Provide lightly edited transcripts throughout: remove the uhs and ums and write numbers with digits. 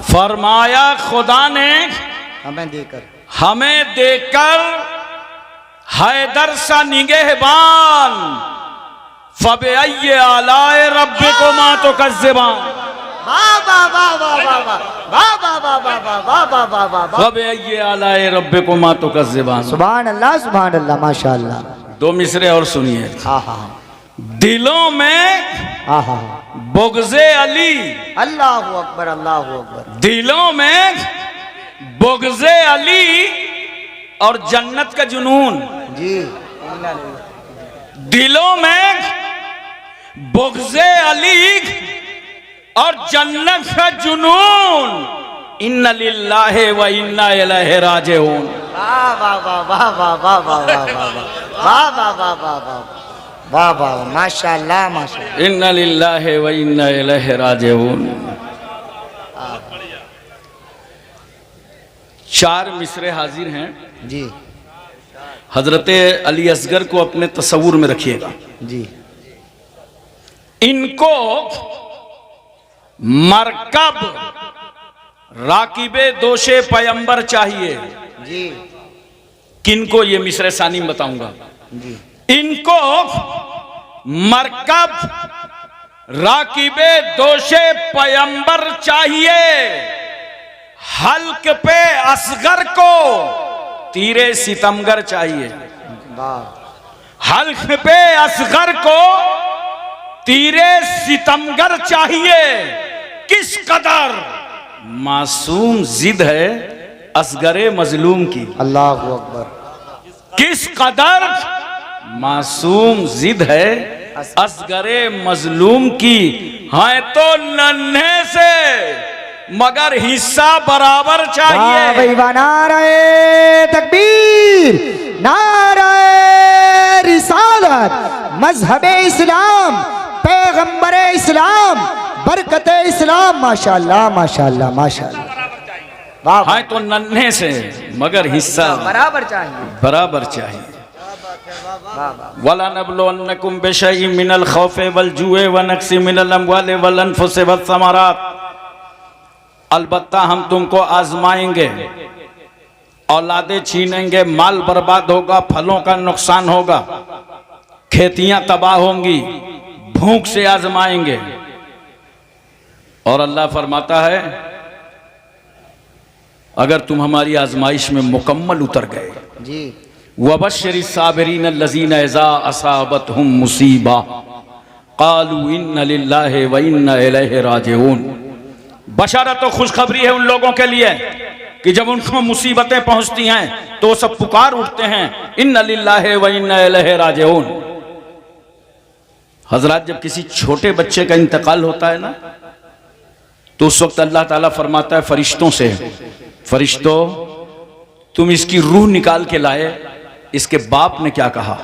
फरमाया खुदा ने हमें देकर हैदर सा निगहबान, फबअय्यि आलाए रब्बिकुमा तुकज़्ज़िबान, फबअय्यि आलाए रब्बिकुमा तुकज़्ज़िबान। सुभान अल्लाह माशाअल्लाह। दो मिसरे और सुनिए। दिलों में बुग़्ज़े अली, अल्लाहु अकबर अल्लाहु अकबर। दिलों में बुग़्ज़े अली और जन्नत का जुनून जी। दिलों में बुग़्ज़े अली और जन्नत का जुनून, इन्ना लिल्लाहि व इन्ना इलैहि राजिऊन। वाह वाह वाह वाह वाह वाह वाह वाह वाह वाह वाह वाह वाह वाह माशाअल्लाह माशाअल्लाह। इन्ना लिल्लाहि व इन्ना इलैहि राजिऊन। चार मिसरे हाजिर हैं जी। हजरत अली असगर को अपने तसव्वुर में रखिएगा जी। इनको मरकब राकिबे दोशे पैगंबर चाहिए जी। किनको, ये मिसरे सानी में बताऊंगा जी। इनको मरकब राकिबे दोशे पैगंबर चाहिए, हल्क पे असगर को तीरे सितमगर चाहिए। हल्क पे असगर को तीरे सितमगर चाहिए। किस कदर मासूम जिद है असगरे मजलूम की, अल्लाहु अकबर। किस कदर मासूम जिद है असगरे मजलूम की। है तो नन्हे से मगर हिस्सा बराबर चाहिए। भाई नारे तकबीर, नारे रिसालत, मजहबे इस्लाम, पैगंबरे इस्लाम, बरकते इस्लाम। माशाअल्लाह माशाअल्लाह माशाअल्लाह। है तो नन्हे से मगर हिस्सा बराबर चाहिए, बराबर चाहिए। वला नबलुवन्नकुम बिशैइन मिनल खौफि वल जुए व नक्सिम मिनल अमवालि वल अनफुसि वस समरात। अलबत्ता हम तुमको आजमाएंगे, औलादे छीनेंगे, माल बर्बाद होगा, फलों का नुकसान होगा, खेतियां तबाह होंगी, भूख से आजमाएंगे। और अल्लाह फरमाता है अगर तुम हमारी आजमाइश में मुकम्मल उतर गए जी, वबश्शिरि साबिरीन अल्लज़ीना इज़ा असाबतहुम मुसीबा क़ालू इन्ना लिल्लाहि व इन्ना इलैहि राजिऊन। बशारत और खुशखबरी है उन लोगों के लिए कि जब उनको मुसीबतें पहुंचती हैं तो वो सब पुकार उठते हैं, इन्ना लिल्लाहि व इन्ना इलैहि राजिऊन। हजरत जब किसी छोटे बच्चे का इंतकाल होता है ना, तो उस वक्त अल्लाह ताला फरमाता है फरिश्तों से, फरिश्तों तुम इसकी रूह निकाल के लाए, इसके बाप ने क्या कहा?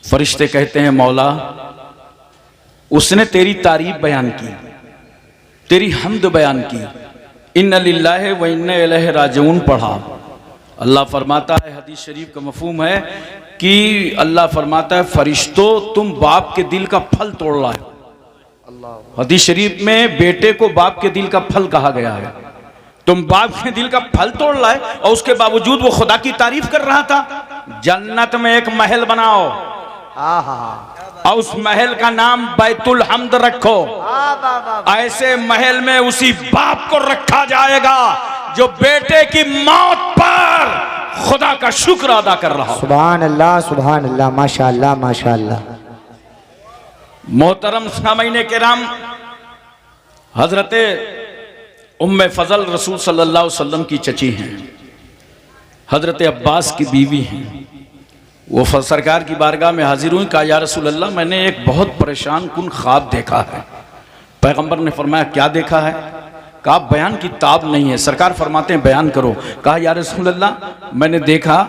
फरिश्ते कहते हैं मौला उसने तेरी तारीफ बयान की, तेरी हम्द बयान की, इन्ना लिल्लाहि व इन्ना इलैहि राजिऊन पढ़ा। अल्लाह फरमाता है, हदीस शरीफ का मफहूम है कि अल्लाह फरमाता है फरिश्तों तुम बाप के दिल का फल तोड़ लाए। हदीस शरीफ में बेटे को बाप के दिल का फल कहा गया है। तुम बाप के दिल का फल तोड़ लाए और उसके बावजूद वो खुदा की तारीफ कर रहा था। जन्नत में एक महल बनाओ और उस महल का नाम बैतुल हम्द रखो। ऐसे महल में उसी बाप को रखा जाएगा जो बेटे की मौत पर खुदा का शुक्र अदा कर रहा हो। सुभान अल्लाह माशाअल्लाह माशाअल्लाह। मोहतरम सामईन किराम, हजरत उम्मे फजल रसूल सल्लल्लाहु अलैहि वसल्लम की चची हैं, हजरत अब्बास की बीवी हैं। वो सरकार की बारगाह में हाजिर हुई, कहा या रसूल अल्लाह मैंने एक बहुत परेशान कुन ख्वाब देखा है। पैगंबर ने फरमाया क्या देखा है? कहा बयान की ताब नहीं है। सरकार फरमाते हैं बयान करो। कहा या रसूल अल्लाह मैंने देखा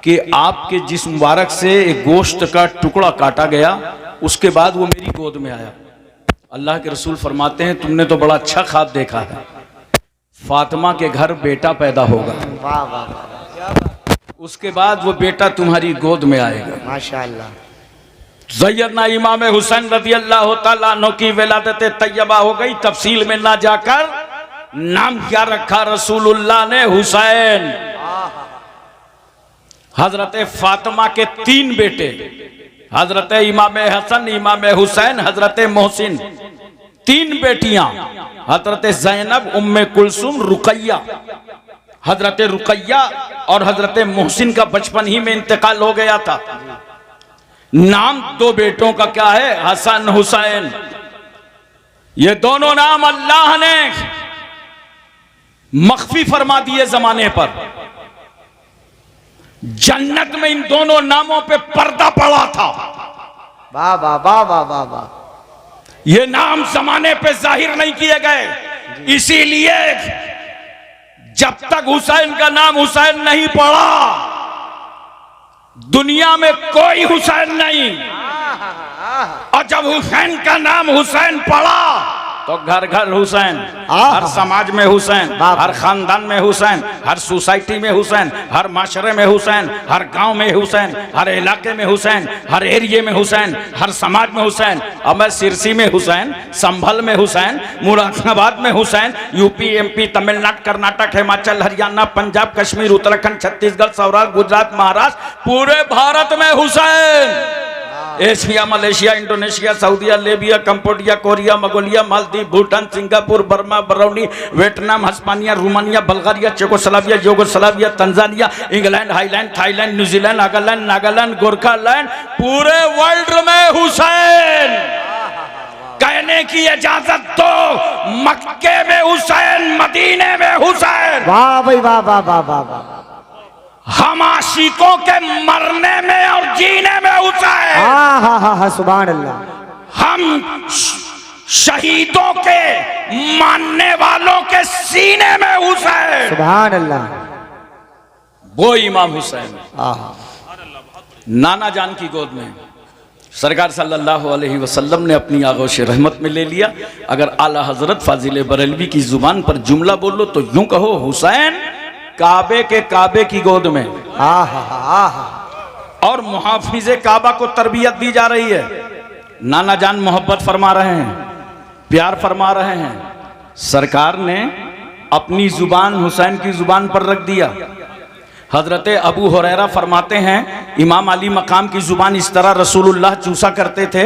कि आपके जिस्म मुबारक से एक गोश्त का टुकड़ा काटा गया, उसके बाद वो मेरी गोद में आया। अल्लाह के रसूल फरमाते हैं तुमने तो बड़ा अच्छा ख्वाब देखा है, फातिमा के घर बेटा पैदा होगा, उसके बाद वो बेटा तुम्हारी गोद में आएगा। माशाअल्लाह। सैयदना इमाम हुसैन रज़ियल्लाहु तआला अन्हु की विलादत तैयबा हो गई। तफसील में ना जाकर नाम क्या रखा रसूलुल्लाह ने? हुसैन। हजरत फातिमा के 3 बेटे, हजरत इमाम हसन, इमाम हुसैन, हजरत मोहसिन, 3 बेटियां, हजरत जैनब, उम्मे कुलसुम, रुकैया। हजरत रुकैया और हजरत मोहसिन का बचपन ही में इंतकाल हो गया था। नाम 2 बेटों का क्या है? हसन, हुसैन। ये दोनों नाम अल्लाह ने मख्फी फरमा दिए जमाने पर। जन्नत में इन दोनों नामों पे पर्दा पड़ा था। वाह वाह वाह वाह वाह वाह। ये नाम जमाने पे जाहिर नहीं किए गए, इसीलिए जब तक हुसैन का नाम हुसैन नहीं पड़ा, दुनिया में कोई हुसैन नहीं। और जब हुसैन का नाम हुसैन पड़ा तो घर घर हुसैन, हर समाज में हुसैन, हर खानदान में हुसैन, हर सोसाइटी में हुसैन, हर माशरे में हुसैन, हर गांव में हुसैन, हर इलाके में हुसैन, हर एरिया में हुसैन, हर समाज में हुसैन। अब मैं सिरसी में हुसैन, संभल में हुसैन, मुरादाबाद में हुसैन, यूपी, एमपी, तमिलनाडु, कर्नाटक, हिमाचल, हरियाणा, पंजाब, कश्मीर, उत्तराखंड, छत्तीसगढ़, सौराष्ट्र, गुजरात, महाराष्ट्र, पूरे भारत में हुसैन। एशिया, मलेशिया, इंडोनेशिया, सऊदीया, Libya, Cambodia, Korea, Mongolia, Maldives, Bhutan, Singapore, Burma, बरौनी, Vietnam, Hispania, Romania, Bulgaria, Czechoslovakia, Yugoslavia, Tanzania, England, highland, Thailand, New Zealand, Nagaland, Nagaland, Gorkhaland, पूरे वर्ल्ड में हुसैन। कहने की इजाजत दो, मक्के में हुसैन, मदीने में हुसैन। वाह भाई वाह वाह वाह वाह वाह। हम आशिकों के मरने में और जीने में हुसैन। हाँ हाँ हाँ हाँ, सुभान अल्लाह। हम शहीदों के मानने वालों के सीने में हुसैन। सुभान अल्लाह। वो इमाम हुसैन हाँ। नाना जान की गोद में सरकार सल्लल्लाहु अलैहि वसल्लम ने अपनी आगोश रहमत में ले लिया। अगर आला हजरत फाजिल बरेलवी की जुबान पर जुमला बोलो तो यूं कहो, हुसैन काबे की गोद में। और मुहाफिजे काबा को तरबियत दी जा रही है। नाना जान मोहब्बत फरमा रहे हैं, प्यार फरमा रहे हैं। सरकार ने अपनी जुबान हुसैन की जुबान पर रख दिया। हजरत अबू हुरैरा फरमाते हैं, इमाम अली मकाम की जुबान इस तरह रसूलुल्लाह चूसा करते थे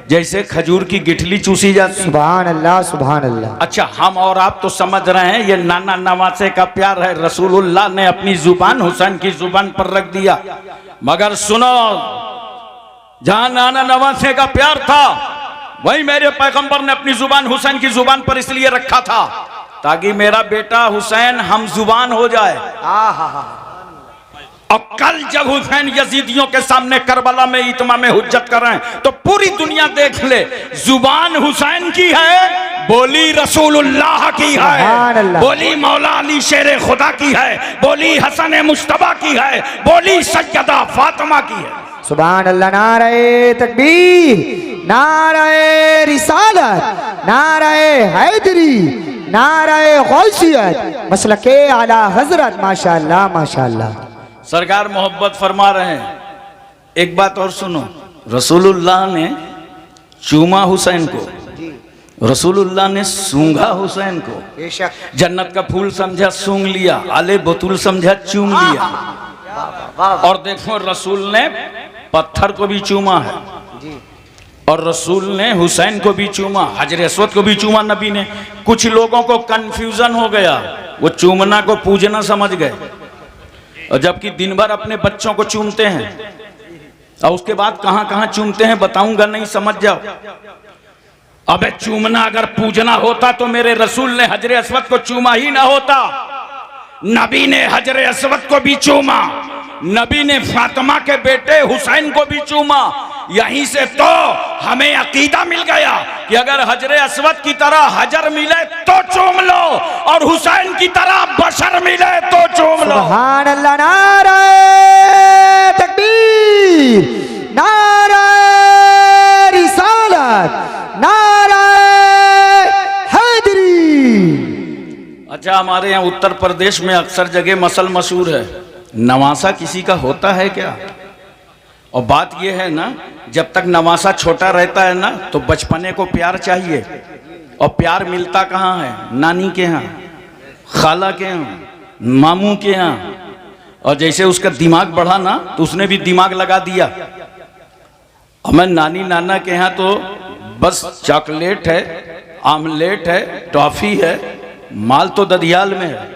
जैसे खजूर की गिठली चूसी जाती। सुभान अल्लाह सुभान अल्लाह। अच्छा, हम और आप तो समझ रहे हैं ये नाना नवासे का प्यार है। रसूलुल्लाह ने अपनी जुबान हुसैन की जुबान पर रख दिया। मगर सुनो, जहां नाना नवासे का प्यार था, वही मेरे पैगंबर ने अपनी जुबान हुसैन की जुबान पर इसलिए रखा था ताकि मेरा बेटा हुसैन हम जुबान हो जाए। और कल जब हुसैन यजीदियों के सामने करबला में इत्मा में हुज्जत कर रहे हैं तो पूरी दुनिया देख ले, जुबान हुसैन की है, बोली रसूलुल्लाह की है, बोली मौला अली शेर खुदा की है, बोली हसन मुश्तबा की है, बोली सैयदा फातिमा की है। सुभान अल्लाह। नारे तकबीर, नारे रिसालत, नारे हैदरी, नारे गौसियत, मसलके आला हजरत। माशाअल्लाह माशाअल्लाह। सरकार मोहब्बत फरमा रहे हैं। एक बात और सुनो, रसूलुल्लाह ने चूमा हुसैन को, रसूलुल्लाह ने सूंघा हुसैन को। जन्नत का फूल समझा सूंघ लिया, आले बतूल समझा चूम लिया। और देखो, रसूल ने पत्थर को भी चूमा है और रसूल ने हुसैन को भी चूमा, हजर अस्वद को भी चूमा नबी ने। कुछ लोगों को कंफ्यूजन हो गया, वो चूमना को पूजना समझ गए, और जबकि दिन भर अपने बच्चों को चूमते हैं और उसके बाद कहां कहां चूमते हैं बताऊंगा, नहीं समझ जाओ। अबे चूमना अगर पूजना होता तो मेरे रसूल ने हजर अस्वद को चूमा ही ना होता। नबी ने हजर अस्वद को भी चूमा, नबी ने फातिमा के बेटे हुसैन को भी चूमा। यहीं से तो हमें अकीदा मिल गया कि अगर हजर अस्वद की तरह हजर मिले तो चूम लो और हुसैन की तरह बशर मिले तो चूम लो। सुभान अल्लाह। नारे तकबीर, नारे रिसालत, नारे हैदरी। अच्छा, हमारे यहाँ उत्तर प्रदेश में अक्सर जगह मसल मशहूर है, नवासा किसी का होता है क्या? और बात यह है ना, जब तक नवासा छोटा रहता है ना तो बचपने को प्यार चाहिए, और प्यार मिलता कहाँ है? नानी के यहाँ। खाला के यहाँ, मामू के यहाँ, और जैसे उसका दिमाग बढ़ा ना तो उसने भी दिमाग लगा दिया। हमें नानी नाना के यहाँ तो बस चॉकलेट है, आमलेट है, टॉफी है, माल तो ददियाल में है।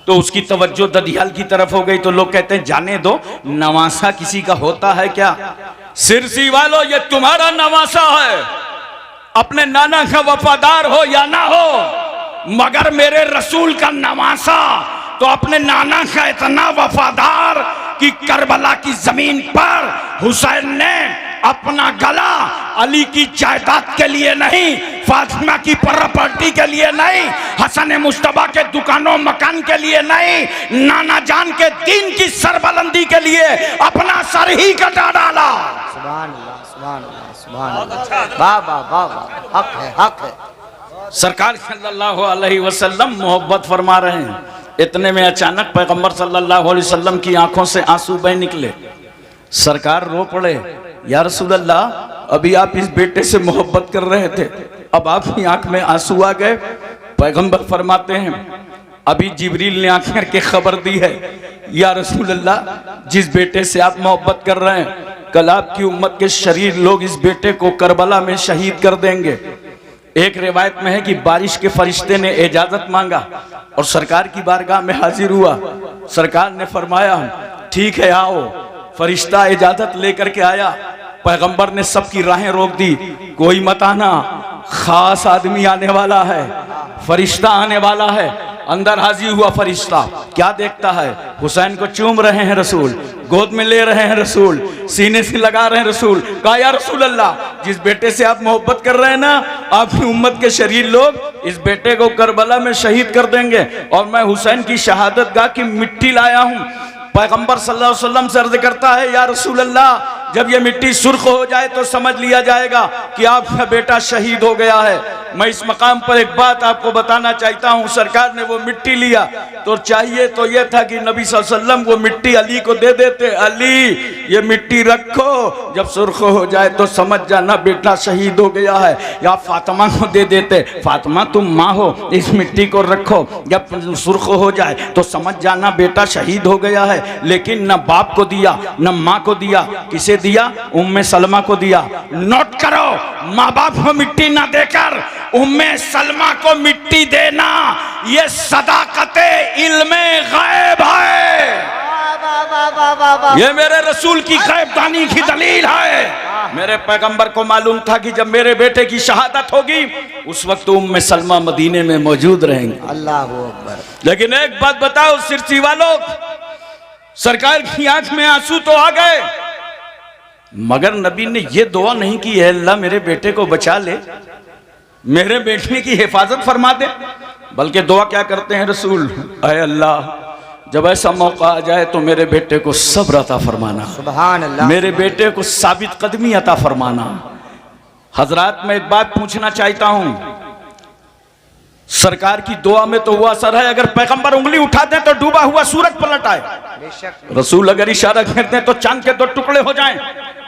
तो उसकी तवज्जो ददियाल की तरफ हो गई तो लोग कहते हैं जाने दो, नवासा किसी का होता है क्या? सिरसी वालों, ये तुम्हारा नवासा है, अपने नाना का वफादार हो या ना हो, मगर मेरे रसूल का नवासा तो अपने नाना का इतना वफादार कि करबला की जमीन पर हुसैन ने अपना गला अली की जायदाद के लिए नहीं, फातिमा की प्रॉपर्टी के लिए नहीं, हसन मुश्तबा के दुकानों मकान के लिए नहीं, नाना जान के दीन की सरबलंदी के लिए अपना सर ही कटा डाला। सुभान अल्लाह, सुभान अल्लाह, सुभान अल्लाह। वाह वाह वाह वाह, हक है, हक है। सरकार सल्लल्लाहु अलैहि वसल्लम मोहब्बत फरमा रहे हैं। इतने में अचानक पैगंबर सल्लल्लाहु अलैहि वसल्लम की आंखों से आंसू बह निकले। सरकार रो पड़े, या रसूल अल्लाह, अभी आप इस बेटे से मोहब्बत कर रहे थे, अब आपकी आंख में आंसू आ गए। पैगंबर फरमाते हैं, अभी जिब्रील ने आंख करके खबर दी है, या रसूल अल्लाह, जिस बेटे से आप मोहब्बत कर रहे हैं, कल आपकी उम्मत के शरीर लोग इस बेटे को करबला में शहीद कर देंगे। एक रिवायत में है कि बारिश के फरिश्ते ने इजाजत मांगा और सरकार की बारगाह में हाजिर हुआ। सरकार ने फरमाया, ठीक है आओ। फरिश्ता इजाजत लेकर के आया। पैगंबर ने सबकी राहें रोक दी, कोई मत आना, खास आदमी आने वाला है, फरिश्ता आने वाला है। अंदर हाजिर हुआ फरिश्ता, क्या देखता है? हुसैन को चूम रहे हैं रसूल, गोद में ले रहे हैं रसूल, सीने से लगा रहे हैं रसूल। कहा, या रसूल अल्लाह, जिस बेटे से आप मोहब्बत कर रहे हैं ना, आपकी उम्मत के शरीर लोग इस बेटे को करबला में शहीद कर देंगे और मैं हुसैन की शहादत गाह की मिट्टी लाया हूँ। पैगंबर सल्लल्लाहु अलैहि वसल्लम से अर्ज करता है, या रसूल अल्लाह, जब ये मिट्टी सुर्ख हो जाए तो समझ लिया जाएगा कि आपका बेटा शहीद हो गया है। मैं इस मकाम पर एक बात आपको बताना चाहता हूँ। सरकार ने वो मिट्टी लिया तो चाहिए तो ये था कि नबी सल्लल्लाहु अलैहि वसल्लम वो मिट्टी अली को दे देते, अली ये मिट्टी रखो, जब सुर्ख हो जाए तो समझ जाना बेटा शहीद हो गया है। या फातिमा को दे देते, फातिमा तुम माँ हो, इस मिट्टी को रखो, जब सुर्ख हो जाए तो समझ जाना बेटा शहीद हो गया है। लेकिन न बाप को दिया न माँ को दिया, किसे दिया? उम्मे सलमा को दिया। नोट करो, माँ बाप को मिट्टी ना देकर उम्मे सलमा को मिट्टी देना, ये सदाकते इल्मे गैब है। ये मेरे रसूल की गैबदानी की दलील है। मेरे पैगंबर को मालूम था कि जब मेरे बेटे की शहादत होगी उस वक्त उम्मे सलमा मदीने में मौजूद रहेंगे। अल्लाह अकबर। लेकिन एक बात बताओ सिरसी वालों, सरकार की आंख में आंसू तो आ गए, मगर नबी ने ये दुआ नहीं की है, अल्लाह मेरे बेटे को बचा ले, मेरे बेटे की हिफाजत फरमा दे। बल्कि दुआ क्या करते हैं रसूल, अय अल्लाह, जब ऐसा मौका आ जाए तो मेरे बेटे को सब्र अता फरमाना, सुभान अल्लाह, मेरे बेटे को साबित कदमी अता फरमाना। हजरात, मैं एक बात पूछना चाहता हूं, सरकार की दुआ में तो वो असर है, अगर पैगंबर उंगली उठा दें तो डूबा हुआ सूरज पलट आए, रसूल अगर इशारा कर दें तो चांद के 2 टुकड़े हो जाएं,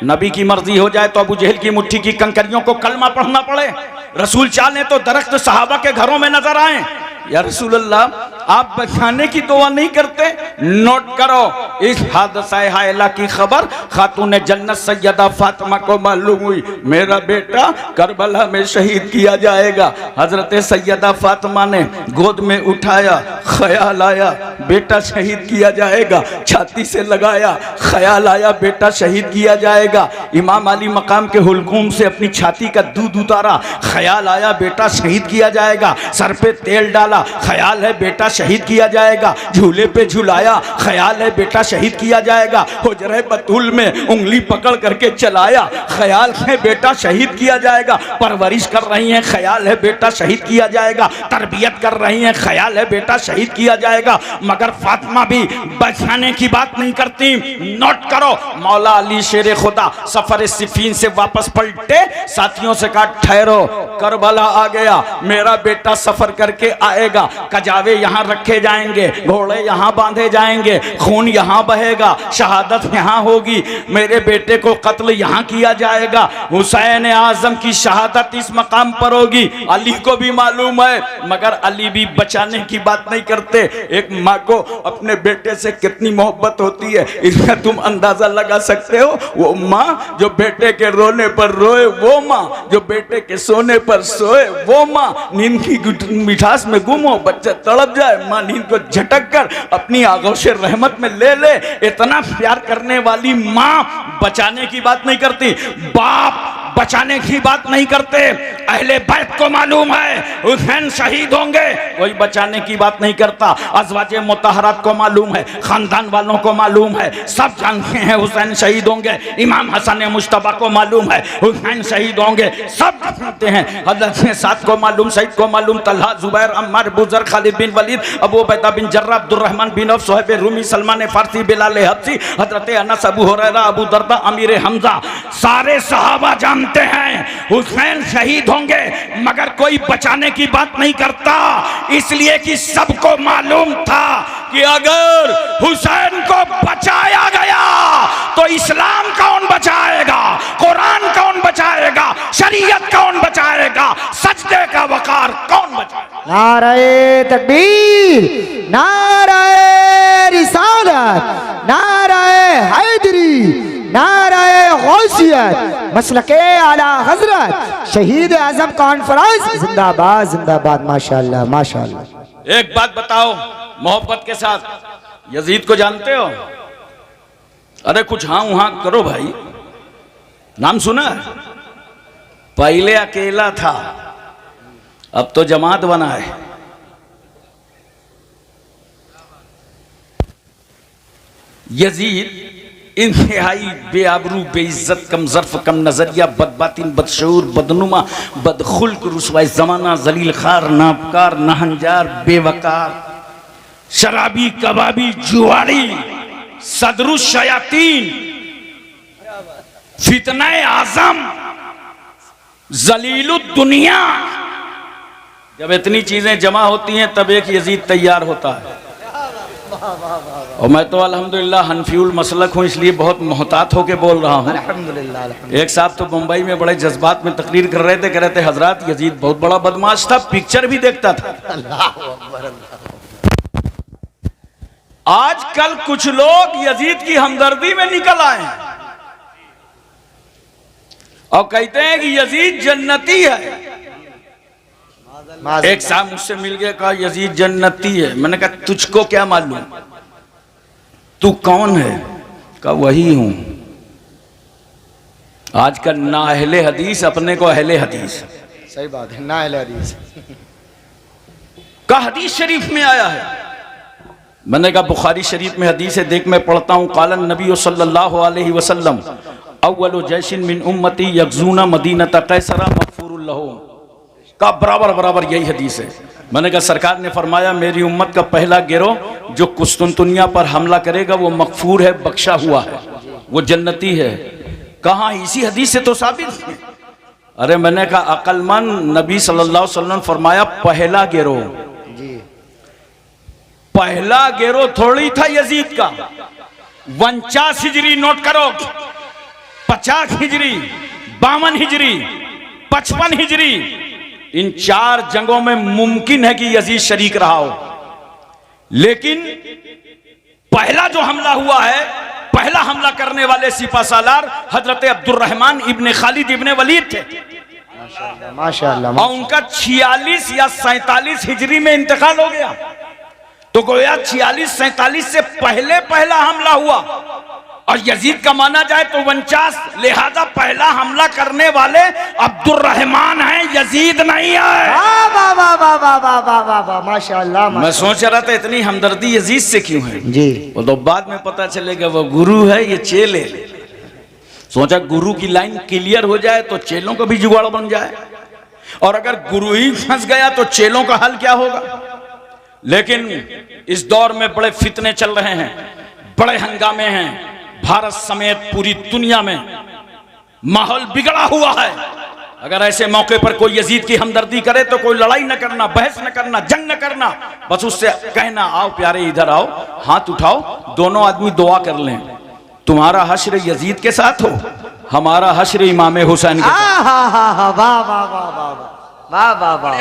नबी की मर्जी हो जाए तो अबू जहल की मुट्ठी की कंकरियों को कलमा पढ़ना पड़े, रसूल चाहे तो दरख्त सहाबा के घरों में नजर आए। या रसूल अल्लाह, आप बचाने की दुआ नहीं करते? नोट करो, इस हादसा हायला की खबर खातून जन्नत सैयदा फातिमा को मालूम हुई, मेरा बेटा करबला में शहीद किया जाएगा। हजरत सैयदा फातिमा ने गोद में उठाया, ख्याल आया बेटा शहीद किया जाएगा, छाती से लगाया, ख्याल आया बेटा शहीद किया जाएगा। इमाम अली मकाम के हुलकूम से अपनी छाती का दूध उतारा, ख्याल आया बेटा शहीद किया जाएगा। सर पे तेल डाला, ख्याल है बेटा शहीद किया जाएगा। झूले पे झुलाया, ख्याल है बेटा शहीद किया जाएगा। हुजरे बतूल में उंगली पकड़ करके चलाया, ख्याल है बेटा शहीद किया जाएगा। परवरिश कर रही हैं, ख्याल है बेटा शहीद किया जाएगा। तरबियत कर रही हैं, ख्याल है बेटा शहीद किया जाएगा। मगर फातिमा भी बचाने की बात नहीं करती। नोट करो, मौला अली शेर खुदा सफर सिफीन से वापस पलटे, साथियों से कहा ठहरो, करबला आ गया, मेरा बेटा सफर करके आएगा, कजावे यहाँ रखे जाएंगे, घोड़े यहाँ बांधे जाएंगे, खून यहाँ बहेगा, शहादत यहाँ होगी, मेरे बेटे को कत्ल यहाँ किया जाएगा, हुसैन आजम की शहादत इस मकाम पर होगी। अली को भी मालूम है, मगर अली भी बचाने की बात नहीं करते। एक माँ को अपने बेटे से कितनी मोहब्बत होती है, इसमें तुम अंदाजा लगा सकते हो। वो माँ जो बेटे के रोने पर रोए, वो माँ जो बेटे के सोने पर सोए, वो माँ नींद की मिठास में गुम हो, बच्चा तड़प जाए, माँ नींद को झटक कर अपनी आगोश रहमत में ले ले, इतना प्यार करने वाली माँ बचाने की बात नहीं करती, बाप बचाने की बात नहीं करते। अहले बैत को मालूम है हुसैन शहीद होंगे, कोई बचाने की बात नहीं करता। अज़वाजे मुतहरात को मालूम है, खानदान वालों को मालूम है, सब जानते हैं हुसैन शहीद होंगे। इमाम हसन मुश्तबा को मालूम है हुसैन शहीद होंगे, सब जानते हैं। हज़रत साद को मालूम, सईद को मालूम, तलहा, जुबैर, अम्मार, बुज़र, खालिद बिन वलीद, अबू उबैदा बिन जर्रा, अब्दुर्रहमान बिन औफ, सुहैब रूमी, सलमान फारसी, बिलाल हबशी, हज़रत अनस, अबू हुरैरा, अबू दरदा, अमीर हमजा, सारे सहाबा जानते हैं हुसैन शहीद होंगे, मगर कोई बचाने की बात नहीं करता, इसलिए कि सबको मालूम था कि अगर हुसैन को बचाया गया तो इस्लाम कौन बचाएगा, कुरान कौन बचाएगा, शरीयत कौन बचाएगा, सजदे का वकार कौन बचाएगा। नारे तकबीर, नारे रिसालत, नारे हैदरी, नारे गौसियत, मसलके आला हजरत शहीद आजम कॉन्फ्रेंस जिंदाबाद जिंदाबाद। माशाअल्लाह माशाअल्लाह। एक बात बताओ मोहब्बत के साथ, यजीद को जानते हो? अरे कुछ हाँ वहां करो भाई, नाम सुना? पहले अकेला था, अब तो जमात बना है। यजीद इंतहाई बेआबरू, बेइज्जत, कम ज़र्फ, कम नजरिया, बदबातिन, बदशऊर, बदनुमा, बदखुल्क, रुसवाए ज़माना, जलील खार, नापकार, नहंजार, बेवकार, शराबी, कबाबी, जुआरी, सदरुस शयातीन, फितनाए आजम, जलीलुद दुनिया। जब इतनी चीजें जमा होती हैं तब एक यजीद तैयार होता है। और मैं तो अल्हम्दुलिल्लाह हनफीउल मसलक हूँ, इसलिए बहुत मोहतात होके बोल रहा हूँ। अल्हम्दुलिल्लाह। एक साहब तो मुंबई में बड़े जज्बात में तकरीर कर रहे थे, कह रहे थे हजरत यजीद बहुत बड़ा बदमाश था, पिक्चर भी देखता था। आजकल कुछ लोग यजीद की हमदर्दी में निकल आए और कहते हैं कि यजीद जन्नती है। एक साहब मुझसे मिल गया, कहा यजीद जन्नती है। मैंने कहा तुझको क्या मालूम, तू कौन है? कहा वही हूं। आजकल ना अहले हदीस अपने को अहले हदीस, सही बात है, ना अहले हदीस का हदीस शरीफ में आया है। मैंने कहा बुखारी शरीफ में हदीस है, देख मैं पढ़ता हूँ। कालन नबी सल्लल्लाहु अलैहि वसल्लम अव्वलु जैशिन मिन उम्मती यगज़ूना मदीनता कैसरा मग़फ़ूरुल लहू, का बराबर बराबर यही हदीस है। मैंने कहा सरकार ने फरमाया मेरी उम्मत का पहला गिरोह जो कुस्तुनतुनिया पर हमला करेगा वो मग़फ़ूर है, बख्शा हुआ है, वो जन्नती है। कहाँ? इसी हदीस से तो साबित है। अरे मैंने कहा अक्लमंद नबी सल्लल्लाहु अलैहि वसल्लम फरमाया पहला गिरोह, पहला गिरोह थोड़ी था यजीद का। 49 हिजरी नोट करो, 50 हिजरी, 52 हिजरी, 55 हिजरी, इन 4 जंगों में मुमकिन है कि यजीद शरीक रहा हो, लेकिन पहला जो हमला हुआ है, पहला हमला करने वाले सिपासालार हजरत अब्दुर्रहमान इब्ने खालिद इब्ने वलीद थे। माशाअल्लाह। और उनका 46 या 47 हिजरी में इंतकाल हो गया। तो गोया 46-47 से पहले पहला हमला हुआ, और यजीद का माना जाए तो 49, लिहाजा पहला हमला करने वाले अब्दुर्रहमान हैं, यजीद नहीं है। वाह वाह वाह वाह वाह वाह वाह वाह, माशाअल्लाह। मैं सोच रहा था इतनी हमदर्दी यजीद से क्यों है जी, वो तो बाद में पता चलेगा वो गुरु है, ये चेले। सोचा गुरु की लाइन क्लियर हो जाए तो चेलों का भी जुगाड़ बन जाए, और अगर गुरु ही फंस गया तो चेलों का हाल क्या होगा। लेकिन इस दौर में बड़े फितने चल रहे हैं, बड़े हंगामे हैं, भारत समेत पूरी दुनिया में माहौल बिगड़ा हुआ है। अगर ऐसे मौके पर कोई यजीद की हमदर्दी करे तो कोई लड़ाई न करना, बहस न करना, जंग न करना, बस उससे कहना आओ प्यारे इधर आओ, हाथ उठाओ, दोनों आदमी दुआ कर लें, तुम्हारा हश्र यजीद के साथ हो, हमारा हश्र इमाम हुसैन के साथ। वाह वाह वाह वाह वाह वाह वाह,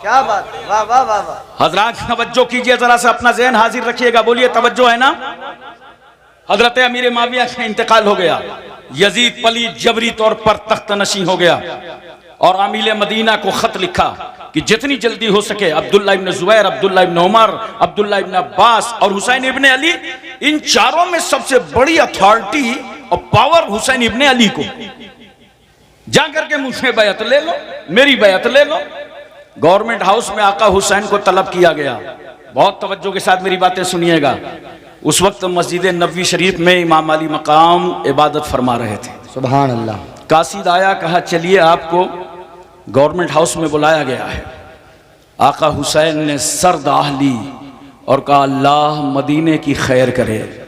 क्या बात, वाह वाह वाह वाह। हजरात तवज्जो कीजिए, जरा सा अपना ज़हन हाजिर रखिएगा, बोलिए तवज्जो है ना। हजरत अमीर माविया का इंतकाल हो गया, यजीद पलीद जबरी तौर पर तख्त नशी हो गया और आमिल मदीना को खत लिखा कि जितनी जल्दी हो सके अब्दुल्ला इब्न जुबैर, अब्दुल्ला इब्न उमर, अब्दुल्ला इब्न अब्बास और हुसैन इब्न अली, इन चारों में सबसे बड़ी अथॉरिटी और पावर हुसैन इब्न अली को, जाकर के मुझसे बैत ले लो, मेरी बैत ले लो। गवर्नमेंट हाउस में आका हुसैन को तलब किया गया। बहुत तवज्जो के साथ मेरी बातें सुनिएगा। उस वक्त मस्जिद नबवी शरीफ में इमाम अली मकाम इबादत फरमा रहे थे। सुभान अल्लाह। कासिद आया, कहा चलिए आपको गवर्नमेंट हाउस में बुलाया गया है। आका हुसैन ने सर दाह ली और कहा अल्लाह मदीने की खैर करे।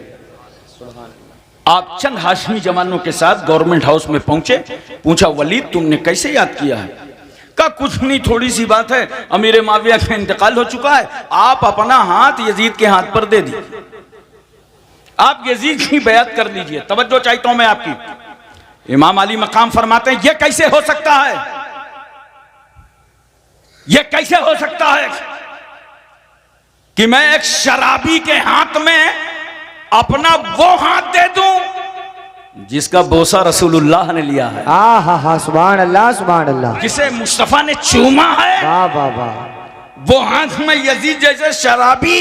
आप चंद हाशमी जवानों के साथ गवर्नमेंट हाउस में पहुंचे, पूछा वलीद तुमने कैसे याद किया है? कहा कुछ नहीं, थोड़ी सी बात है, अमीर माविया का इंतकाल हो चुका है, आप अपना हाथ यजीद के हाथ पर दे दीजिए, आप यजीद की बैत कर लीजिए। तवज्जो चाहता हूं मैं आपकी। इमाम अली मकाम फरमाते हैं, यह कैसे हो सकता है, यह कैसे हो सकता है कि मैं एक शराबी के हाथ में अपना वो हाथ दे दूं जिसका बोसा रसूलुल्लाह ने लिया है। हाँ, सुभान अल्लाह, सुभान अल्लाह। जिसे मुस्तफा ने चूमा है, वाह वाह वाह, वो हाथ में यजीद जैसे शराबी,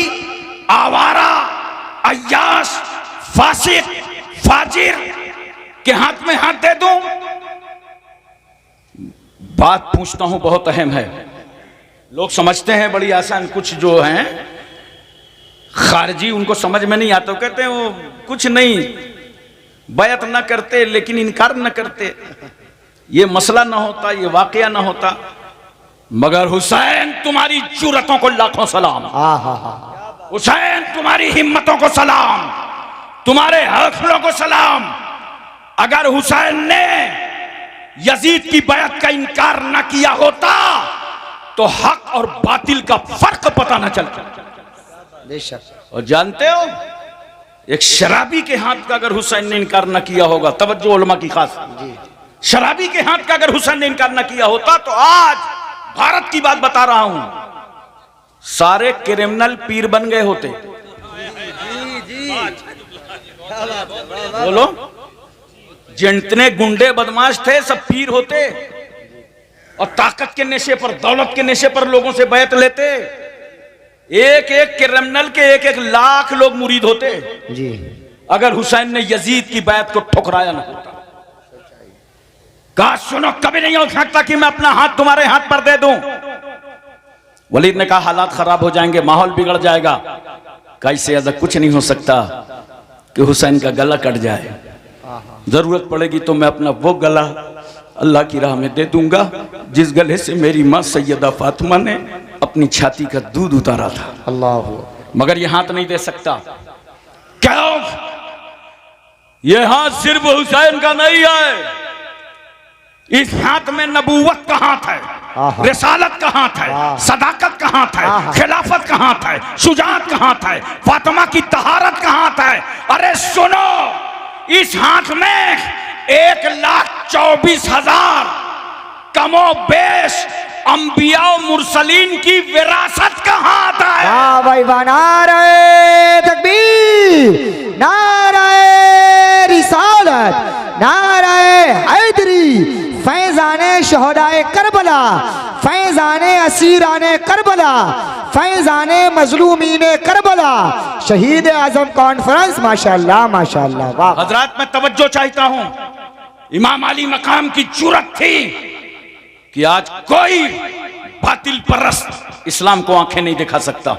आवारा, अय्याश, फासिक, फाजिर के हाथ में हाथ दे दूं? बात पूछता हूं, बहुत अहम है। लोग समझते हैं बड़ी आसान, कुछ जो हैं खारजी उनको समझ में नहीं आता, कहते हैं वो कुछ नहीं, बैत न करते लेकिन इनकार न करते, ये मसला ना होता, ये वाकया ना होता। मगर हुसैन तुम्हारी जुर्रतों को लाखों सलाम, हुसैन तुम्हारी हिम्मतों को सलाम, तुम्हारे हौसलों को सलाम। अगर हुसैन ने यजीद की बैत का इनकार न किया होता तो हक और बातिल का फर्क पता न चलता। बेशक। और जानते हो, एक शराबी के हाथ का अगर हुसैन ने इनकार न किया होगा, तवज्जो उलमा की खास, शराबी के हाथ का अगर हुसैन ने इनकार न किया होता तो आज भारत की बात बता रहा हूं, सारे क्रिमिनल पीर बन गए होते। बोलो, जितने गुंडे बदमाश थे सब पीर होते और ताकत के नशे पर, दौलत के नशे पर लोगों से बैत लेते। एक एक क्रिमिनल के एक एक लाख लोग मुरीद होते जी, अगर हुसैन ने यजीद की बैत को ठुकराया न होता। कहा सुनो, कभी नहीं हो सकता कि मैं अपना हाथ तुम्हारे हाथ पर दे दूं। वलीद ने कहा हालात खराब हो जाएंगे, माहौल बिगड़ जाएगा। कैसे? ज्यादा कुछ नहीं हो सकता कि हुसैन का गला कट जाए, जरूरत पड़ेगी तो मैं अपना वो गला अल्लाह की राह में दे दूंगा जिस गले से मेरी मां सैयदा फातिमा ने अपनी छाती का दूध उतारा था। अल्लाह। मगर ये हाथ नहीं दे सकता। क्यों? ये हाथ सिर्फ हुसैन का नहीं है, इस हाथ में नबूवत का हाथ है, रिसालत का हाथ है, सदाकत का हाथ है, खिलाफत का हाथ है, शुजाअत का हाथ है, फातिमा की तहारत का हाथ है। अरे सुनो, इस हाथ में 1,24,000 कमो बेश अंबिया मुरसलीन की विरासत का हाथ है। वाह भाई वाह, नारे तकबीर, नारे रिसालत, नारे हैदरी, फैजाने शहदाए करबला, फैजाने असीराने करबला, फैजाने मजलूमीने करबला, शहीद आजम कॉन्फ्रेंस। माशाअल्लाह माशाअल्लाह। वाह हजरात, मैं तवज्जो चाहता हूं। इमाम अली मकाम की जुर्रत थी कि आज कोई बातिल परस्त इस्लाम को आंखें नहीं दिखा सकता।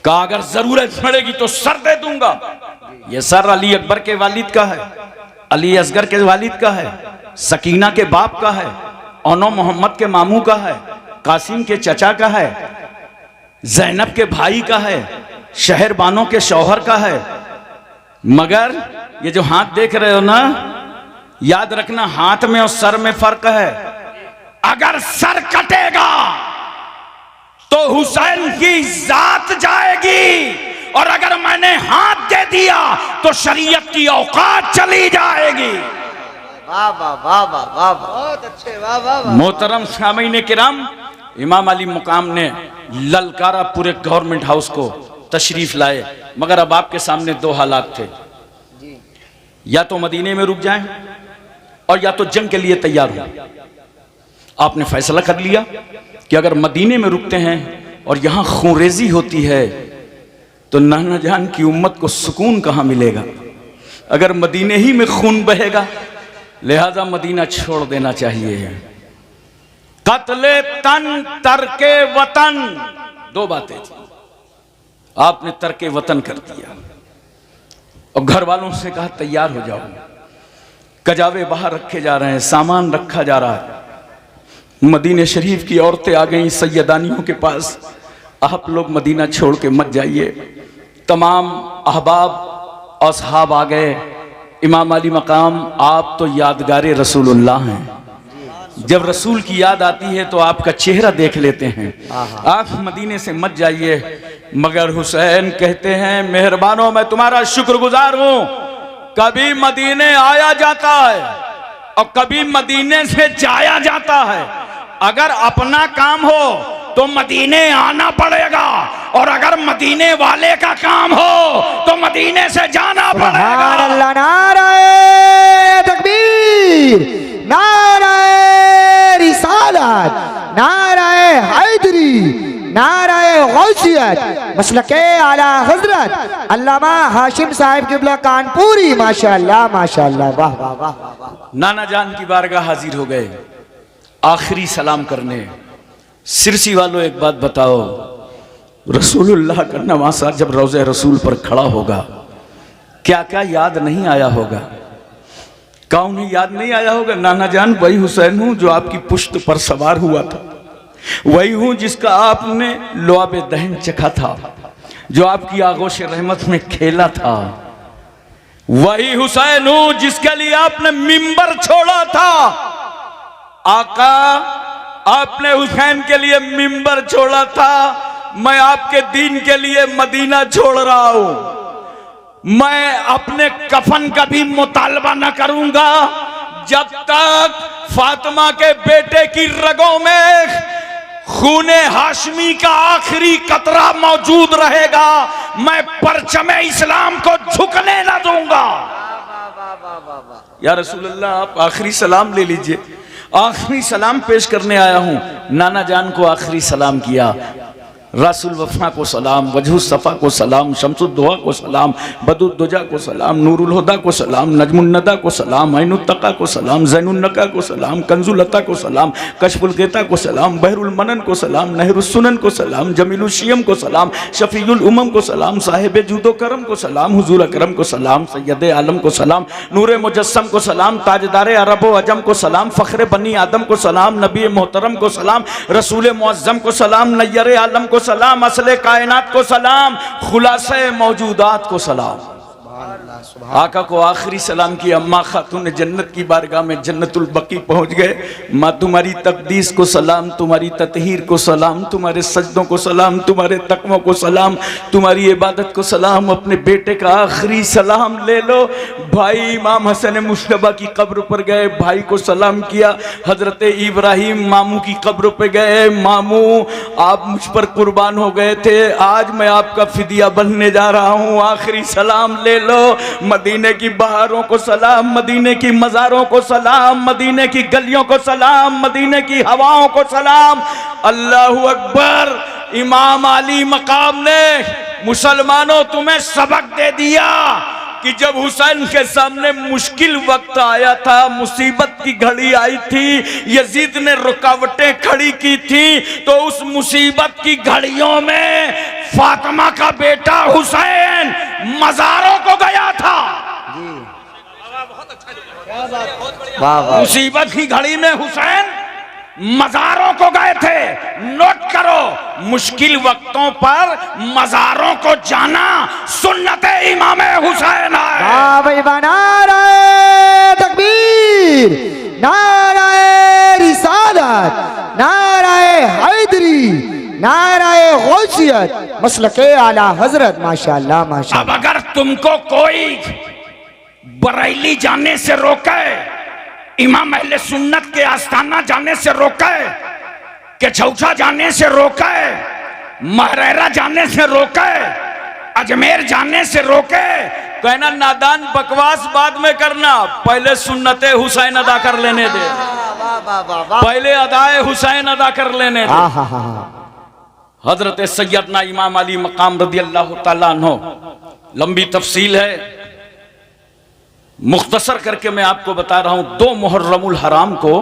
कहा अगर जरूरत पड़ेगी तो सर दे दूंगा। यह सर अली अकबर के वालिद का है, अली असगर के वालिद का है, सकीना के बाप का है, ओनो मोहम्मद के मामू का है, कासिम के चचा का है, जैनब के भाई का है, शहर बानो के शौहर का है। मगर ये जो हाथ देख रहे हो ना, याद रखना, हाथ में और सर में फर्क है। अगर सर कटेगा तो हुसैन की जात जाएगी, और अगर मैंने हाथ दे दिया तो शरीयत की औकात चली जाएगी। वाह वाह वाह वाह वाह, बहुत अच्छे, वाह वाह वाह। मोहतरम सामीन किराम, इमाम अली मुकाम ने ललकारा पूरे गवर्नमेंट हाउस को, तशरीफ लाए, मगर अब आपके सामने दो हालात थे, या तो मदीने में रुक जाएं और या तो जंग के लिए तैयार हो। आपने फैसला कर लिया कि अगर मदीने में रुकते हैं और यहां खूनरेजी होती है तो नाना जान की उम्मत को सुकून कहां मिलेगा। अगर मदीने ही में खून बहेगा, लिहाजा मदीना छोड़ देना चाहिए। कत्ले तन तरके वतन, दो बातें थी। आपने तरके वतन कर दिया और घर वालों से कहा तैयार हो जाओ। कजावे बाहर रखे जा रहे हैं, सामान रखा जा रहा है। मदीने शरीफ की औरतें आ गई सैयदानियों के पास, आप लोग मदीना छोड़ के मत जाइए। तमाम अहबाब और सहाब आ गए। इमाम अली मकाम, आप तो यादगारे रसूलुल्लाह हैं। जब रसूल की याद आती है तो आपका चेहरा देख लेते हैं। आप मदीने से मत जाइए। मगर हुसैन कहते हैं, मेहरबानों, मैं तुम्हारा शुक्रगुजार हूं। कभी मदीने आया जाता है और कभी मदीने से जाया जाता है। अगर अपना काम हो तो मदीने आना पड़ेगा, और अगर मदीने वाले का काम हो तो मदीने से जाना पड़ेगा। अल्लाह, नाराए तकबीर, नाराए रिसालत, नाराए हैदरी, नाराए गौसियत, मसलके आला हजरत अल्लामा हाशिम साहिब क़िबला कानपुरी। माशाअल्लाह माशाअल्लाह, वाह वाह वाह वाह। नाना जान की बारगाह हाजिर हो गए आखिरी सलाम करने। सिरसी वालों, एक बात बताओ, रसूलुल्लाह का नवासा जब रोज़े रसूल पर खड़ा होगा, क्या क्या याद नहीं आया होगा? कौन याद नहीं आया होगा? नाना जान, वही हुसैन हूं जो आपकी पुश्त पर सवार हुआ था, वही हूं जिसका आपने लुआब दहन चखा था, जो आपकी आगोश रहमत में खेला था। वही हुसैन हूं जिसके लिए आपने मिंबर छोड़ा था। आका, आपने हुसैन के लिए मिंबर छोड़ा था, मैं आपके दीन के लिए मदीना छोड़ रहा हूं। मैं अपने कफन का भी मुतालबा न करूंगा जब तक फातिमा के बेटे की रगों में खूने हाशमी का आखिरी कतरा मौजूद रहेगा। मैं परचमे इस्लाम को झुकने न दूंगा। या रसूलल्लाह, आप आखिरी सलाम ले लीजिए। आखिरी सलाम पेश करने आया हूं। नाना जान को आखिरी सलाम किया। रासुल वफा को सलाम, वजहु सफ़ा को सलाम, शम्सुद्दोहा को सलाम, बदुद्दुजा को सलाम, नूरुल हुदा को सलाम, नजमुन्नदा को सलाम, ऐनुत्तका को सलाम, ज़ैनुन्नका को सलाम, कंजुलता को सलाम, कशफुल ग़िता को सलाम, बहरुल मनन को सलाम, नहरुस सुनन को सलाम, जमीलुल शियम को सलाम, शफ़ीउल उमम को सलाम, साहिब जूदो करम को सलाम, हुजूर अकरम को सलाम, सैयद आलम को सलाम, नूरे मुजस्सम को सलाम, ताजदारे अरब व अजम को सलाम, फ़ख्र बनी आदम को सलाम, नबी मोहतरम को सलाम, रसूल मुअज़्ज़म को सलाम, नय्यर आलम को सलाम, असले कायनात को सलाम, खुलासे मौजूदात को सलाम। आका को आखिरी सलाम की। अम्मा खातून जन्नत की बारगाह में जन्नतुल बकी पहुंच गए। माँ, तुम्हारी तकदीस को सलाम, तुम्हारी ततहीर को सलाम, तुम्हारे सजदों को सलाम, तुम्हारे तकवों को सलाम, तुम्हारी इबादत को सलाम। अपने बेटे का आखिरी सलाम ले लो। भाई इमाम हसन मुश्तबा की कब्र पर गए, भाई को सलाम किया। हजरत इब्राहिम मामू की कब्र पर गए, मामू आप मुझ पर कुर्बान हो गए थे, आज मैं आपका फिदिया बनने जा रहा हूँ, आखिरी सलाम ले लो। मदीने की बहारों को सलाम, मदीने की मज़ारों को सलाम, मदीने की गलियों को सलाम, मदीने की हवाओं को सलाम। अल्लाहु अकबर। इमाम अली मकाम ने मुसलमानों तुम्हें सबक दे दिया कि जब हुसैन के सामने मुश्किल वक्त आया था, मुसीबत की घड़ी आई थी, यजीद ने रुकावटें खड़ी की थी, तो उस मुसीबत की घड़ियों में फातिमा का बेटा हुसैन मज़ारों को गया था। वाह वाह। मुसीबत की घड़ी में हुसैन मज़ारों को गए थे। नोट करो, मुश्किल वक्तों पर मज़ारों को जाना सुन्नत इमाम हुसैन है। वाह भाई वाह, नाराए तकबीर, नाराए रिसालत, नाराए हैदरी, नाराए गौसियत, मसलके आला हजरत। माशाअल्लाह माशाअल्लाह। अब अगर तुमको कोई बरेली जाने से रोके, इमाम अहले सुन्नत के आस्थाना जाने से रोके, के छौछा जाने से रोके, महरेरा जाने से रोके, अजमेर जाने से रोके, कहना नादान बकवास बाद में करना, पहले सुन्नते हुसैन अदा कर लेने दे, पहले अदाए हुसैन अदा कर लेने दे। हजरत सैयदना इमाम अली मकाम रदी अल्लाह ताला अन्हो, लंबी तफसील है, मुख्तसर करके मैं आपको बता रहा हूं। 2 मुहर्रमुल हराम को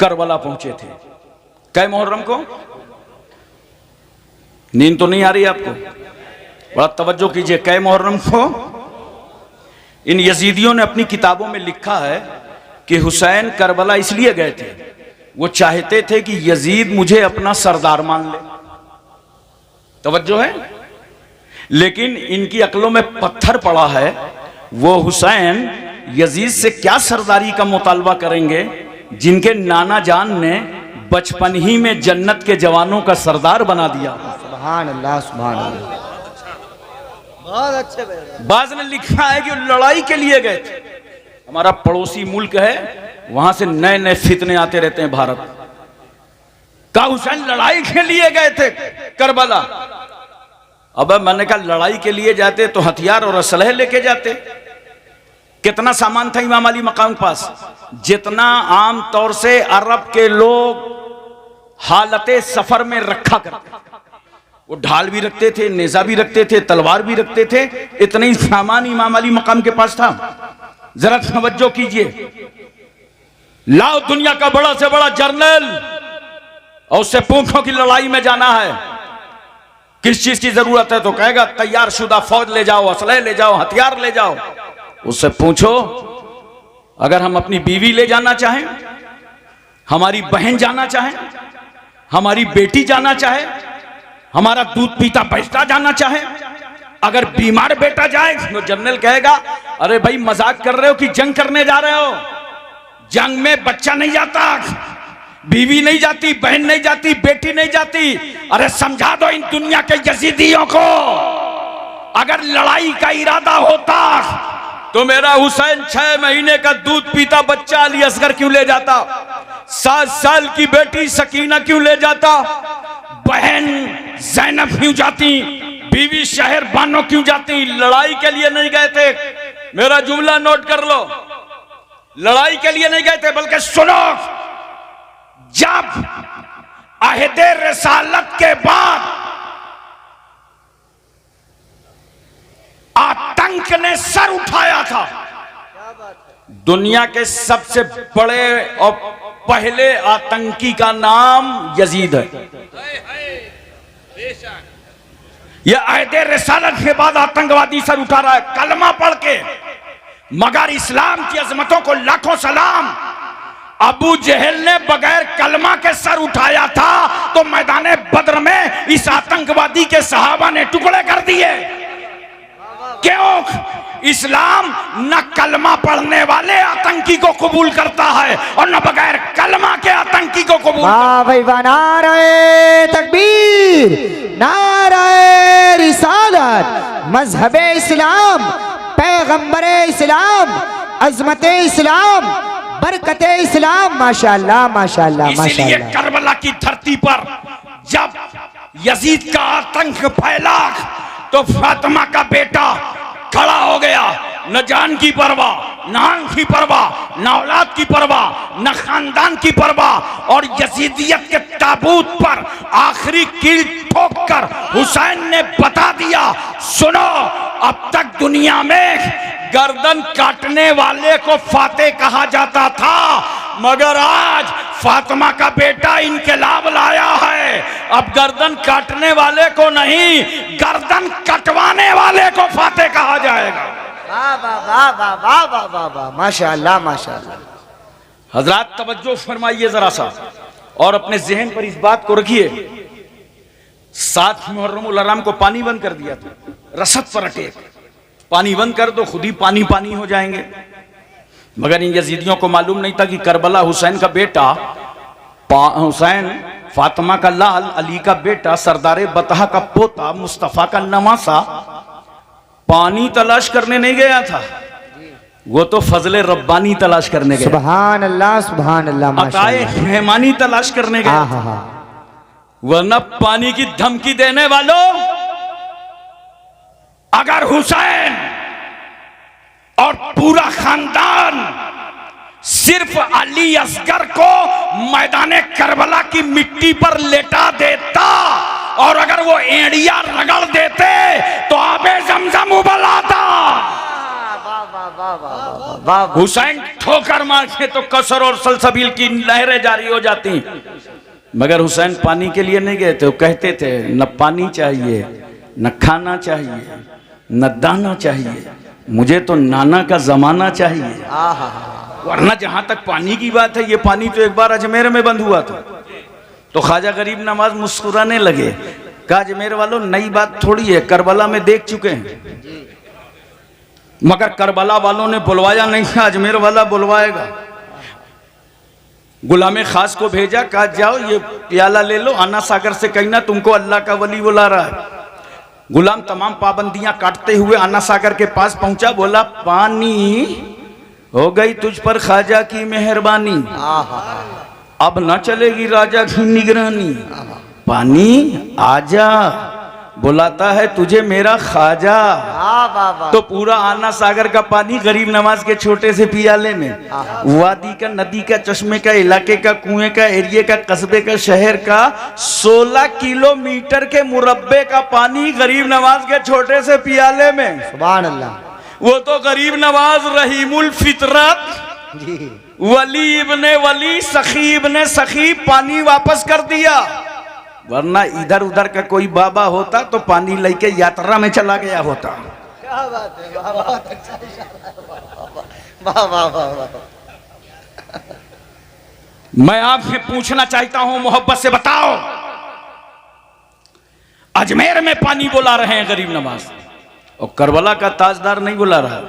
करबला पहुंचे थे। कै मुहर्रम को? नींद तो नहीं आ रही आपको? बड़ा तवज्जो कीजिए। कै मुहर्रम को? इन यजीदियों ने अपनी किताबों में लिखा है कि हुसैन करबला इसलिए गए थे, वो चाहते थे कि यजीद मुझे अपना सरदार मान ले। तवज्जो है? लेकिन इनकी अक्लों में पत्थर पड़ा है। वो हुसैन यजीद से क्या सरदारी का मुतालबा करेंगे जिनके नाना जान ने बचपन ही में जन्नत के जवानों का सरदार बना दिया। सुभान अल्लाह, सुभान अल्लाह। बहुत अच्छे। बाज ने लिखा है कि लड़ाई के लिए गए थे। हमारा पड़ोसी मुल्क है, वहां से नए नए फितने आते रहते हैं भारत का। हुसैन लड़ाई के लिए गए थे करबला। अब मैंने कहा लड़ाई के लिए जाते तो हथियार और असलह लेके जाते। कितना सामान था इमाम अली मकाम के पास? जितना आम तौर से अरब के लोग हालते सफर में रखा करते। वो ढाल भी रखते थे, नेजा भी रखते थे, तलवार भी रखते थे। इतना ही सामान इमाम अली मकाम के पास था। जरा तवज्जो कीजिए। लाओ दुनिया का बड़ा से बड़ा जर्नल और उससे पूछो कि लड़ाई में जाना है, किस चीज की जरूरत है, तो कहेगा तैयार शुदा फौज ले जाओ, असलह ले जाओ, हथियार ले जाओ। उससे पूछो अगर हम अपनी बीवी ले जाना चाहें, हमारी बहन जाना चाहें, हमारी बेटी जाना चाहे, हमारा दूध पीता बच्चा जाना चाहे, अगर बीमार बेटा जाए तो जनरल कहेगा अरे भाई मजाक कर रहे हो कि जंग करने जा रहे हो? जंग में बच्चा नहीं जाता, बीवी नहीं जाती, बहन नहीं जाती, बेटी नहीं जाती। अरे समझा दो इन दुनिया के यजीदियों को, अगर लड़ाई का इरादा होता तो मेरा हुसैन 6 महीने का दूध पीता बच्चा अली असगर क्यों ले जाता? 7 साल की बेटी सकीना क्यों ले जाता? बहन जैनब क्यों जाती? बीवी शहर बानो क्यों जाती? लड़ाई के लिए नहीं गए थे। मेरा जुमला नोट कर लो, लड़ाई के लिए नहीं गए थे, बल्कि सुनो, जब अहदे रिसालत के बाद आतंक ने सर उठाया था, दुनिया के सबसे बड़े और पहले आतंकी का नाम यजीद है। यह अहदे रिसालत के बाद आतंकवादी सर उठा रहा है कलमा पढ़ के। मगर इस्लाम की अजमतों को लाखों सलाम, अबू जहल ने बगैर कलमा के सर उठाया था तो मैदान बद्र में इस आतंकवादी के सहाबा ने टुकड़े कर दिए। क्यों? इस्लाम न कलमा पढ़ने वाले आतंकी को कबूल करता है और न बगैर कलमा के आतंकी को कबूल। वाह भाई वाह, नारे तकबीर, नारे रिसालत, मजहबे इस्लाम, पैगंबरे इस्लाम, अजमते इस्लाम, बरकते इस्लाम। माशाअल्लाह माशाअल्लाह इसलिए माशाअल्लाह। करबला की धरती पर जब यजीद का आतंक फैला तो फातिमा का बेटा खड़ा हो गया। न जान की परवाह, न आंख की परवाह, न औलाद की परवाह, न खानदान की परवाह, और यजीदियत के ताबूत पर आखिरी कील ठोक कर हुसैन ने बता दिया, सुनो, अब तक दुनिया में गर्दन काटने वाले को फाते कहा जाता था, मगर आज फातिमा का बेटा इनकलाब लाया है। अब गर्दन काटने वाले को नहीं, गर्दन कटवाने वाले को फाते कहा जाएगा। वाह वाह वाह वाह वाह वाह वाह वाह, माशाअल्लाह माशाअल्लाह। हजरात तवज्जो फरमाइए जरा सा और अपने जहन पर इस बात को रखिए। 7 मुहर्रमुल हराम को पानी बंद कर दिया था, रसद पर अटैक, पानी बंद कर दो खुद ही पानी पानी हो जाएंगे। मगर इन यजीदियों को मालूम नहीं था कि करबला हुसैन का बेटा, हुसैन फातिमा का लाल, अली का बेटा, सरदार बतहा का पोता, मुस्तफा का नवासा पानी तलाश करने नहीं गया था, वो तो फजले रब्बानी तलाश करने गया, सुभान अल्लाह अताए रहमानी तलाश करने गया। वरना पानी की धमकी देने वालों, अगर हुसैन और पूरा खानदान सिर्फ अली असगर को मैदान करबला की मिट्टी पर लेटा देता और अगर वो एड़िया रगड़ देते तो आबे जमजम उबल आता। हुसैन ठोकर मारते तो कसर और सलसबील की नहरें जारी हो जाती। मगर हुसैन पानी के लिए नहीं गए थे, वो कहते थे न पानी चाहिए, न खाना चाहिए, न दाना चाहिए, मुझे तो नाना का जमाना चाहिए। वरना जहां तक पानी की बात है, ये पानी तो एक बार अजमेर में बंद हुआ था तो ख्वाजा गरीब नवाज मुस्कुराने लगे, कहा अजमेर वालों नई बात थोड़ी है, करबला में देख चुके हैं। मगर करबला वालों ने बुलवाया नहीं था, अजमेर वाला बुलवाएगा। गुलामे खास को भेजा, कहा जाओ ये प्याला ले लो, आना सागर से कहना तुमको अल्लाह का वली बुला रहा है। गुलाम तमाम पाबंदियां काटते हुए आना सागर के पास पहुंचा, बोला पानी हो गई तुझ पर ख्वाजा की मेहरबानी, अब ना चलेगी राजा की निगरानी, पानी आजा बुलाता है तुझे मेरा ख्वाजा। तो पूरा आना सागर का पानी गरीब नवाज के छोटे से पियाले में, वादी का, नदी का, चश्मे का, इलाके का, कुएं का, एरिया का, कस्बे का, शहर का 16 किलोमीटर के मुरब्बे का पानी गरीब नवाज के छोटे से पियाले में। सुभान अल्लाह। वो तो गरीब नवाज रहीमुल फितरत, वली इब्ने वली, सखी इब्ने सखी पानी वापस कर दिया। वरना इधर उधर का कोई बाबा होता तो पानी लेके यात्रा में चला गया होता। क्या बात है, बहुत अच्छा वाह वाह वाह। मैं आपसे पूछना चाहता हूं, मोहब्बत से बताओ, अजमेर में पानी बुला रहे हैं गरीब नवाज और करबला का ताजदार नहीं बुला रहा।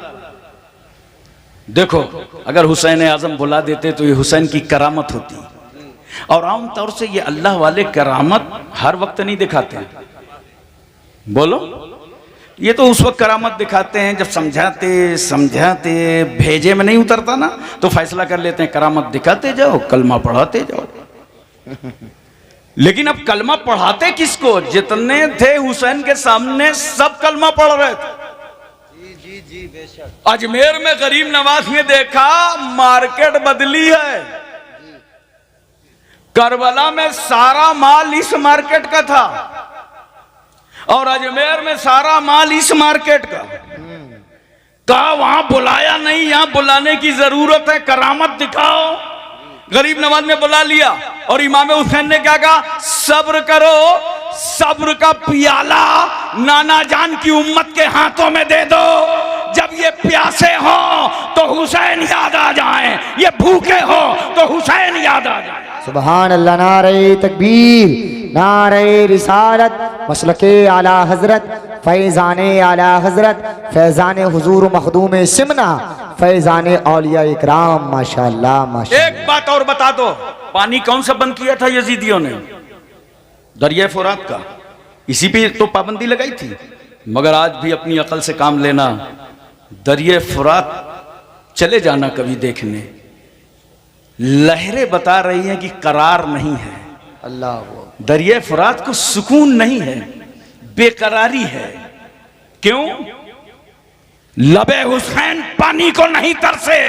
देखो अगर हुसैन आजम बुला देते तो ये हुसैन की करामत होती। और आमतौर से ये अल्लाह वाले करामत हर वक्त नहीं दिखाते हैं। बोलो, ये तो उस वक्त करामत दिखाते हैं जब समझाते भेजे में नहीं उतरता ना, तो फैसला कर लेते हैं करामत दिखाते जाओ, कलमा पढ़ाते जाओ। लेकिन अब कलमा पढ़ाते किसको? जितने थे हुसैन के सामने सब कलमा पढ़ रहे थे। जी बेशक। अजमेर में गरीब नवाज ने देखा मार्केट बदली है, करबला में सारा माल इस मार्केट का था और अजमेर में सारा माल इस मार्केट का। कहा वहां बुलाया नहीं, यहां बुलाने की जरूरत है, करामत दिखाओ। गरीब नवाज ने बुला लिया और इमाम हुसैन ने क्या कहा? सब्र करो, सब्र का पियाला नाना जान की उम्मत के हाथों में दे दो। जब ये प्यासे हो तो हुसैन याद आ जाए, ये भूखे हो तो हुसैन याद आ जाए। सुभान अल्लाह। नारे तकबीर, नारे रिसालत, मसलके आला हजरत, फैजाने आला हजरत, फैजाने हुजूर मखदूम सिमना, फैजाने औलिया इकराम। माशाअल्लाह माशाअल्लाह। एक बात और बता दो, पानी कौन सा बंद किया था यजीदियों ने? दरिया फुरात का। इसी पे तो पाबंदी लगाई थी। मगर आज भी अपनी अकल से काम लेना, दरिया फुरात चले जाना कभी देखने, लहरें बता रही हैं कि करार नहीं है। अल्लाह, दरिया फुरात को सुकून नहीं है, बेकरारी है। क्यों? लबे हुसैन पानी को नहीं तरसे,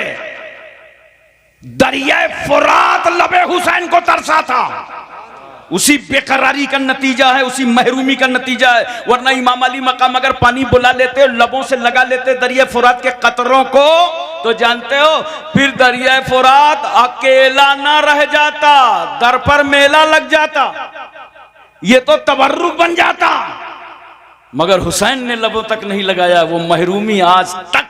दरिया फुरात लबे हुसैन को तरसा था। उसी बेकरारी का नतीजा है, उसी महरूमी का नतीजा है। वरना इमाम अली मकाम अगर पानी बुला लेते, लबों से लगा लेते दरिया फुरात के कतरों को, तो जानते हो फिर दरिया फुरात अकेला ना रह जाता, दर पर मेला लग जाता, ये तो तबर्रुक बन जाता। मगर हुसैन ने लबों तक नहीं लगाया। वो महरूमी आज तक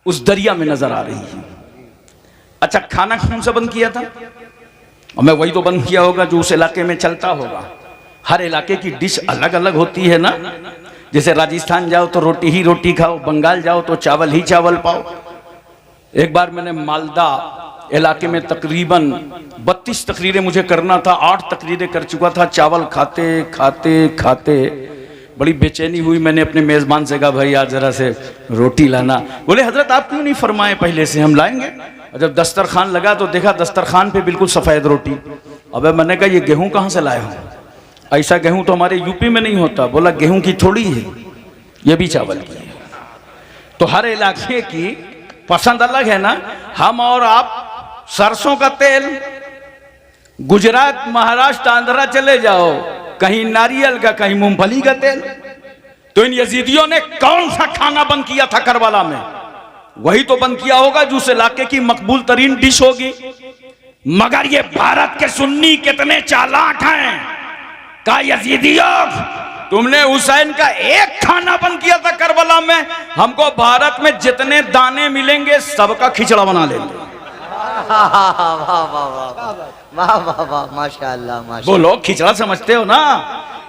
उस दरिया में नजर आ रही है। अच्छा खाना कौन सा बंद किया था? और मैं वही तो बंद किया होगा जो उस इलाके में चलता होगा। हर इलाके की डिश अलग अलग होती है ना। जैसे राजस्थान जाओ तो रोटी ही रोटी खाओ, बंगाल जाओ तो चावल ही चावल पाओ। एक बार मैंने मालदा इलाके में तकरीबन 32 तकरीरें मुझे करना था, 8 तकरीरें कर चुका था। चावल खाते खाते खाते बड़ी बेचैनी हुई। मैंने अपने मेज़बान से कहा भाई आज ज़रा से रोटी लाना। बोले हजरत आप क्यों नहीं फरमाए पहले से, हम लाएंगे। और जब दस्तरखान लगा तो देखा दस्तरखान पे बिल्कुल सफ़ेद रोटी। अबे मैंने कहा ये गेहूँ कहाँ से लाए हो, ऐसा गेहूँ तो हमारे यूपी में नहीं होता। बोला गेहूँ की थोड़ी है, ये भी चावल की है। तो हर इलाके की पसंद अलग है ना। हम और आप सरसों का तेल, गुजरात महाराष्ट्र आंध्रा चले जाओ, कहीं नारियल का कहीं मूंगफली का तेल। तो इन यजीदियों ने कौन सा खाना बंद किया था करबला में? वही तो बंद किया होगा जो उस इलाके की मकबूल तरीन डिश होगी। मगर ये भारत के सुन्नी कितने चालाक हैं। का यजीदियों तुमने हुसैन का एक खाना बंद किया था करबला में, हमको भारत में जितने दाने मिलेंगे सबका खिचड़ा बना लेंगे। वाह वाह वाह, माशाअल्लाह। बोलो खिचड़ा समझते हो ना?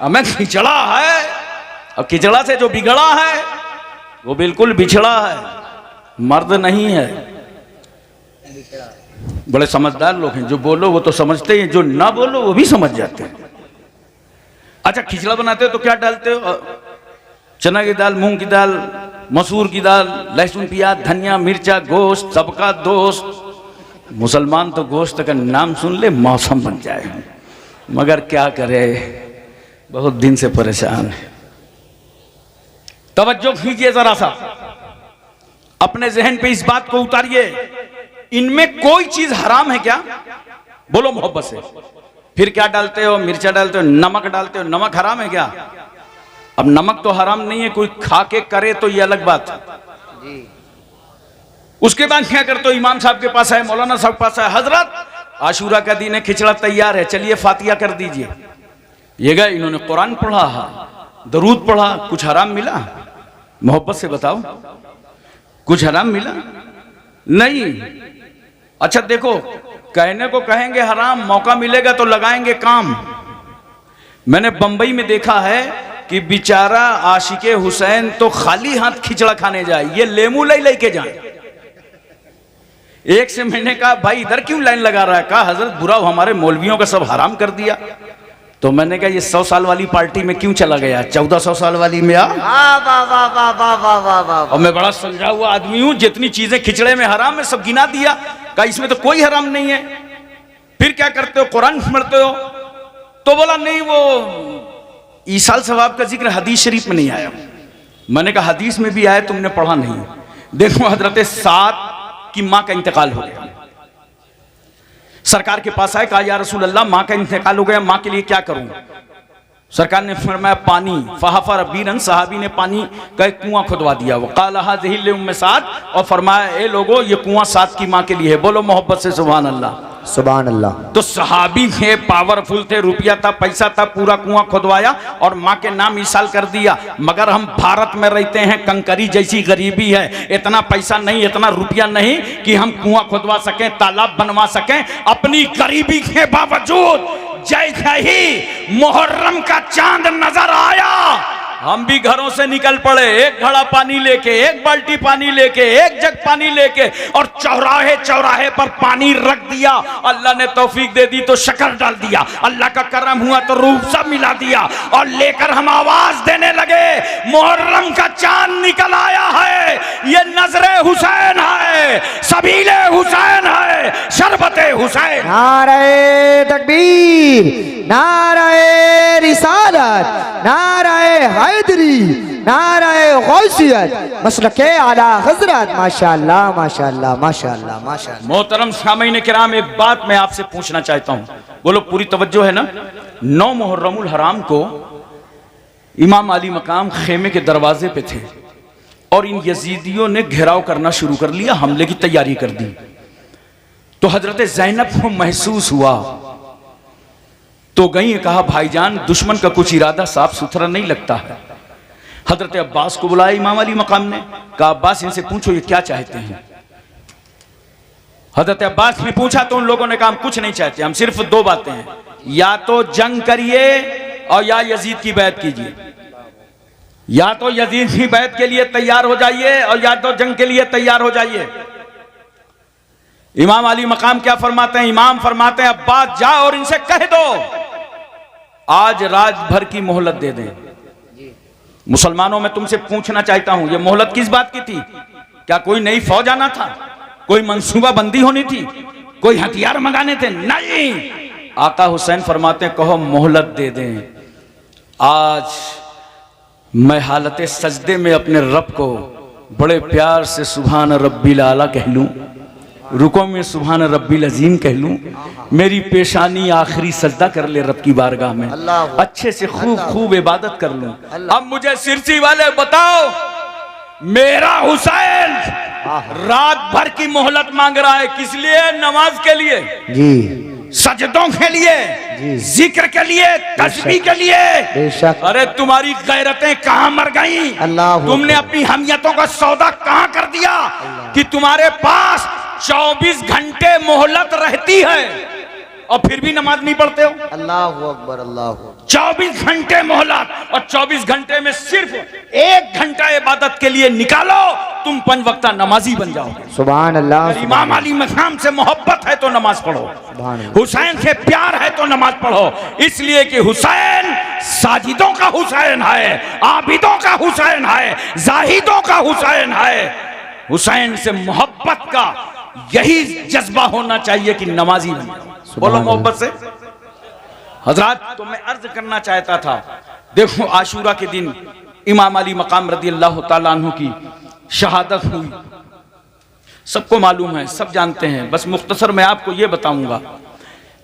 हमें खिचड़ा है, और खिचड़ा से जो बिगड़ा है वो बिल्कुल बिछड़ा है, मर्द नहीं है। बड़े समझदार लोग हैं, जो बोलो वो तो समझते हैं, जो ना बोलो वो भी समझ जाते हैं। अच्छा खिचड़ा बनाते हो तो क्या डालते हो? चना की दाल, मूंग की दाल, मसूर की दाल, लहसुन प्याज धनिया मिर्चा गोश्त, सबका दोस्त। मुसलमान तो गोश्त का नाम सुन ले मौसम बन जाए, मगर क्या करे, बहुत दिन से परेशान है। तवज्जो कीजिए जरा सा, अपने जहन पे इस बात को उतारिए, इनमें कोई चीज हराम है क्या? बोलो मोहब्बत से। फिर क्या डालते हो? मिर्चा डालते हो, नमक डालते हो, नमक हराम है क्या? अब नमक तो हराम नहीं है, कोई खा के करे तो ये अलग बात जी। उसके बाद क्या करते हो? इमाम साहब के पास आए, मौलाना साहब के पास आए, हजरत आशूरा का दिन है, खिचड़ा तैयार है, चलिए फातिया कर दीजिए। ये गए, इन्होंने कुरान पढ़ा, दरूद पढ़ा, कुछ हराम मिला? मोहब्बत से बताओ, कुछ हराम मिला? नहीं। अच्छा देखो, कहने को कहेंगे हराम, मौका मिलेगा तो लगाएंगे काम। मैंने बंबई में देखा है कि बेचारा आशिके हुसैन तो खाली हाथ खिचड़ा खाने जाए, ये लेमू लेके जाए। एक से मैंने कहा भाई इधर क्यों लाइन लगा रहा है? कहा हजरत बुरा हमारे मौलवियों का सब हराम कर दिया। तो मैंने कहा ये 100 साल वाली पार्टी में क्यों चला गया, 1400 साल वाली में आ। और मैं बड़ा समझा हुआ आदमी हूं, जितनी चीजें खिचड़े में हराम है सब गिना दिया, कहा इसमें तो कोई हराम नहीं है। फिर क्या करते हो? कुरान पढ़ते हो? तो बोला नहीं, वो ईसाल सवाब का जिक्र हदीस शरीफ में नहीं आया। मैंने कहा हदीस में भी आया, तुमने पढ़ा नहीं। देखो हजरत साद की मां का इंतकाल हो गया, सरकार के पास आए, कहा या रसूल अल्लाह मां का इंतकाल हो गया, मां के लिए क्या करूं? सरकार ने फरमाया पानी। फहफर बीरन, सहाबी ने पानी का एक कुआं खुदवा दिया। वो काला हाज़िही उम्मे साद, और फरमाया ए लोगो ये कुआं साद की मां के लिए है। बोलो मोहब्बत से सुभान अल्लाह, सुभान अल्लाह। तो सहाबी थे, पावरफुल थे, रुपया था, पैसा था, पूरा कुआं खुदवाया और मां के नाम इसाल कर दिया। मगर हम भारत में रहते हैं, कंकरी जैसी गरीबी है, इतना पैसा नहीं, इतना रुपया नहीं कि हम कुआं खुदवा सकें, तालाब बनवा सकें। अपनी गरीबी के बावजूद जैसे ही मुहर्रम का चांद नजर आया, हम भी घरों से निकल पड़े, एक घड़ा पानी लेके, एक बाल्टी पानी लेके, एक जग पानी लेके, और चौराहे चौराहे पर पानी रख दिया। अल्लाह ने तौफीक दे दी तो शक्कर डाल दिया, अल्लाह का करम हुआ तो रूह सब मिला दिया, और लेकर हम आवाज देने लगे मुहर्रम का चांद निकल आया है, ये नजरे हुसैन है, सबीले हुसैन है, शरबते हुसैन। नारे तकबीर, नारे रिसालत, नारे हैदरी, नारे गौसियत, मसलके आला हजरत। माशाअल्लाह माशाअल्लाह माशाअल्लाह माशाअल्लाह। मोहतरम सामीन किराम, एक बात मैं आपसे पूछना चाहता हूं, बोलो पूरी तवज्जो है ना? 9 मुहर्रमुल हराम को इमाम अली मकाम खेमे के दरवाजे पे थे, और इन यजीदियों ने घेराव करना शुरू कर लिया, हमले की तैयारी कर दी। तो हजरत ज़ैनब को महसूस हुआ, तो गई, कहा भाईजान दुश्मन का कुछ इरादा साफ सुथरा नहीं लगता है। हजरत अब्बास को बुलाया इमाम अली मकाम ने, कहा अब्बास इनसे पूछो ये क्या चाहते हैं। हजरत अब्बास ने पूछा तो उन लोगों ने कहा हम कुछ नहीं चाहते, हम सिर्फ दो बातें हैं, या तो जंग करिए और या यजीद की बैत कीजिए, या तो यजीद की बैत के लिए तैयार हो जाइए और या तो जंग के लिए तैयार हो जाइए। इमाम अली मकाम क्या फरमाते हैं? इमाम फरमाते हैं अब्बास जाओ और इनसे कह दो आज रात भर की मोहलत दे दें। मुसलमानों में तुमसे पूछना चाहता हूं, यह मोहलत किस बात की थी? क्या कोई नई फौज आना था? कोई मंसूबा बंदी होनी थी? कोई हथियार मंगाने थे? नहीं, आका हुसैन फरमाते हैं कहो मोहलत दे दें। आज मैं हालत सजदे में अपने रब को बड़े प्यार से सुभान रब्बिल आला कह लूं, रुको में सुभान रब्बिल अजीम कह लूं, मेरी पेशानी आखिरी सजदा कर ले रब की बारगाह में, अच्छे से खूब खूब इबादत कर लूं। अब मुझे सिरसी वाले बताओ, मेरा हुसैन रात भर की मोहलत मांग रहा है, किस लिए? नमाज के लिए जी, सजदों के लिए, जिक्र के लिए, तस्बीह के लिए। अरे तुम्हारी गैरतें कहां मर गई? तुमने अपनी हमियतों का सौदा कहां कर दिया कि तुम्हारे पास 24 घंटे मोहलत रहती है और फिर भी नमाज नहीं पढ़ते हो? अल्लाह अकबर, अल्लाह। 24 घंटे मोहलत और 24 घंटे में सिर्फ 1 घंटा इबादत के लिए निकालो, तुम 5 वक्ता नमाजी बन जाओगे। सुभान अल्लाह। इमाम अली मकाम से मोहब्बत है तो नमाज पढ़ो, हुसैन से प्यार है तो नमाज पढ़ो, इसलिए कि हुसैन साजिदों का हुसैन है, आबिदों का हुसैन है, जाहिदों का हुसैन है। हुसैन से मोहब्बत का यही जज्बा होना चाहिए कि नमाजी बन जाओ। बोलो मोहब्बत से। हजरात, तो मैं अर्ज करना चाहता था, देखो आशूरा के दिन इमाम अली मकाम रदी अल्लाह ताला अन्हु की शहादत हुई, सबको मालूम है, सब जानते हैं। बस मुख्तसर मैं आपको यह बताऊंगा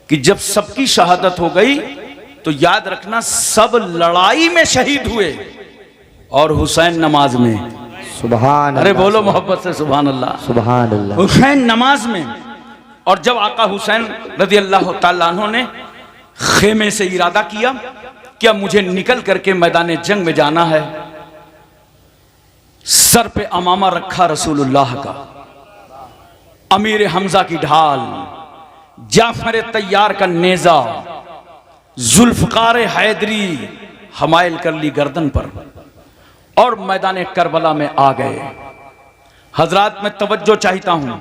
कि जब सबकी शहादत हो गई तो याद रखना सब लड़ाई में शहीद हुए और हुसैन नमाज में। सुभान अरे बोलो मोहब्बत से सुभान अल्लाह, सुभान अल्लाह। हुसैन नमाज में। और जब आका हुसैन रदी अल्लाह ताला अन्हु ने खेमे से इरादा किया कि अब मुझे निकल करके मैदान जंग में जाना है, सर पे अमामा रखा रसूलुल्लाह का, अमीर हमजा की ढाल, जाफर तैयार का नेजा, जुल्फकार हैदरी हमायल कर ली गर्दन पर और मैदान करबला में आ गए। हजरात, मैं तवज्जो चाहता हूं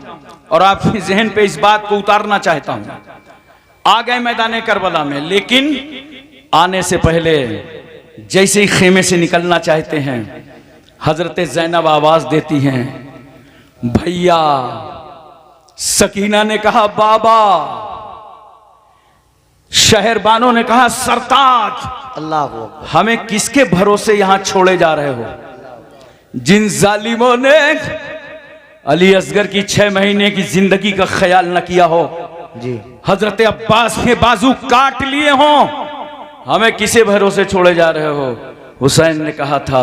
और आपके जहन पे इस बात को उतारना चाहता हूं। आ गए मैदान करबला में, लेकिन आने से पहले जैसे ही खेमे से निकलना चाहते हैं, हजरत ज़ैनब आवाज देती हैं भैया। सकीना ने कहा बाबा, शहरबानों ने कहा सरताज। अल्लाह, हमें किसके भरोसे यहां छोड़े जा रहे हो? जिन जालिमों ने अली असगर की 6 महीने की जिंदगी का ख्याल न किया हो जी, हजरत अब्बास के बाजू काट लिए हों, हमें किसे भरोसे छोड़े जा रहे हो? हुसैन ने कहा था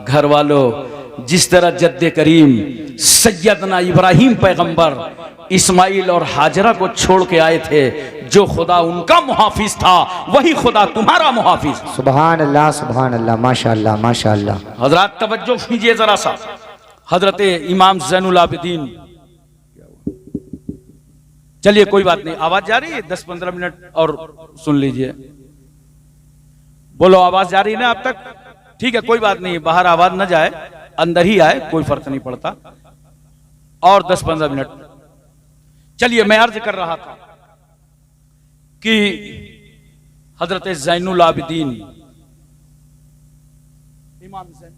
घर वालों, जिस तरह जद्दे करीम सैयदना इब्राहिम पैगंबर इस्माइल और हाजरा को छोड़ के आए थे, जो खुदा उनका मुहाफिज था वही खुदा तुम्हारा मुहाफिज। सुभान अल्लाह, सुभान अल्लाह, माशाअल्लाह, माशाअल्लाह। हजरत तवज्जो कीजिए जरा सा। हजरत इमाम ज़ैनुल आबिदीन, चलिए कोई बात नहीं, आवाज जा रही है? 10-15 मिनट और सुन लीजिए। बोलो आवाज जा रही है ना अब तक? ठीक है, कोई बात नहीं, बाहर आवाज न जाए, अंदर ही आए, कोई फर्क नहीं पड़ता। और 10-15 मिनट। चलिए, मैं अर्ज कर रहा था कि हजरत ज़ैनुल आबिदीन इमाम ज़ैन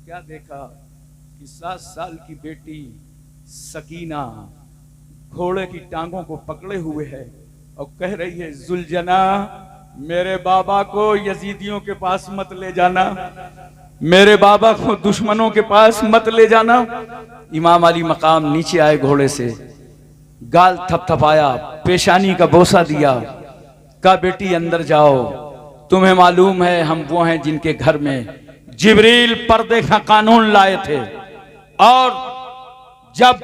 क्या देखा कि 7 साल की बेटी सकीना घोड़े की टांगों को पकड़े हुए है और कह रही है, जुलजना मेरे बाबा को यजीदियों के पास मत ले जाना, मेरे बाबा को दुश्मनों के पास मत ले जाना। इमाम अली मकाम नीचे आए घोड़े से, गाल थपथपाया, पेशानी का बोसा दिया, कहा बेटी अंदर जाओ, तुम्हें मालूम है हम वो हैं जिनके घर में जिब्रील पर्दे का कानून लाए थे, और जब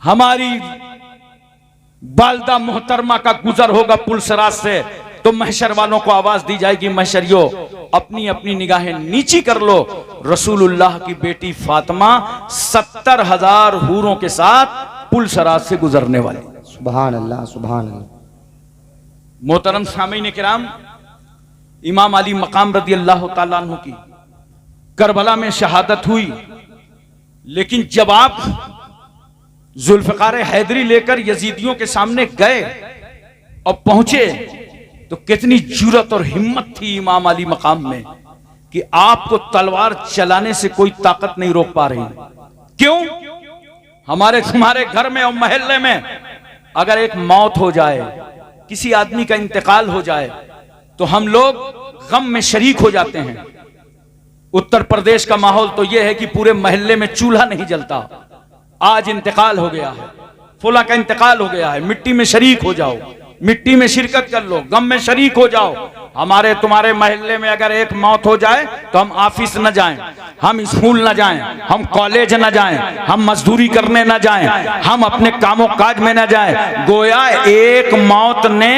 हमारी वालदा मोहतरमा का गुजर होगा पुलसराज से तो महशर वालों को आवाज दी जाएगी, महशरियों अपनी अपनी निगाहें नीची कर लो, रसूलुल्लाह की बेटी फातिमा 70,000 हूरों के साथ पुलसराज से गुजरने वाली। सुभान अल्लाह, सुभान अल्लाह। मोहतरम सामीन किराम, इमाम अली मकाम रदी अल्लाह तआला अन्हु की करबला में शहादत हुई, लेकिन जब आप जुल्फकार हैदरी लेकर यजीदियों के सामने गए और पहुंचे तो कितनी जुर्रत और हिम्मत थी इमाम अली मकाम में कि आपको तलवार चलाने से कोई ताकत नहीं रोक पा रही। क्यों? हमारे तुम्हारे घर में और मोहल्ले में अगर एक मौत हो जाए, किसी आदमी का इंतकाल हो जाए, तो हम लोग गम में शरीक हो जाते हैं। उत्तर प्रदेश का माहौल तो यह है कि पूरे मोहल्ले में चूल्हा नहीं जलता। आज इंतकाल हो गया है, फुला का इंतकाल हो गया है, मिट्टी में शरीक हो जाओ, मिट्टी में शिरकत कर लो, गम में शरीक हो जाओ। हमारे तुम्हारे मोहल्ले में अगर एक मौत हो जाए तो हम ऑफिस न जाएं, हम स्कूल न जाएं, हम कॉलेज न जाएं, हम मजदूरी करने न जाएं, हम अपने कामों काज में न जाएं। गोया एक मौत ने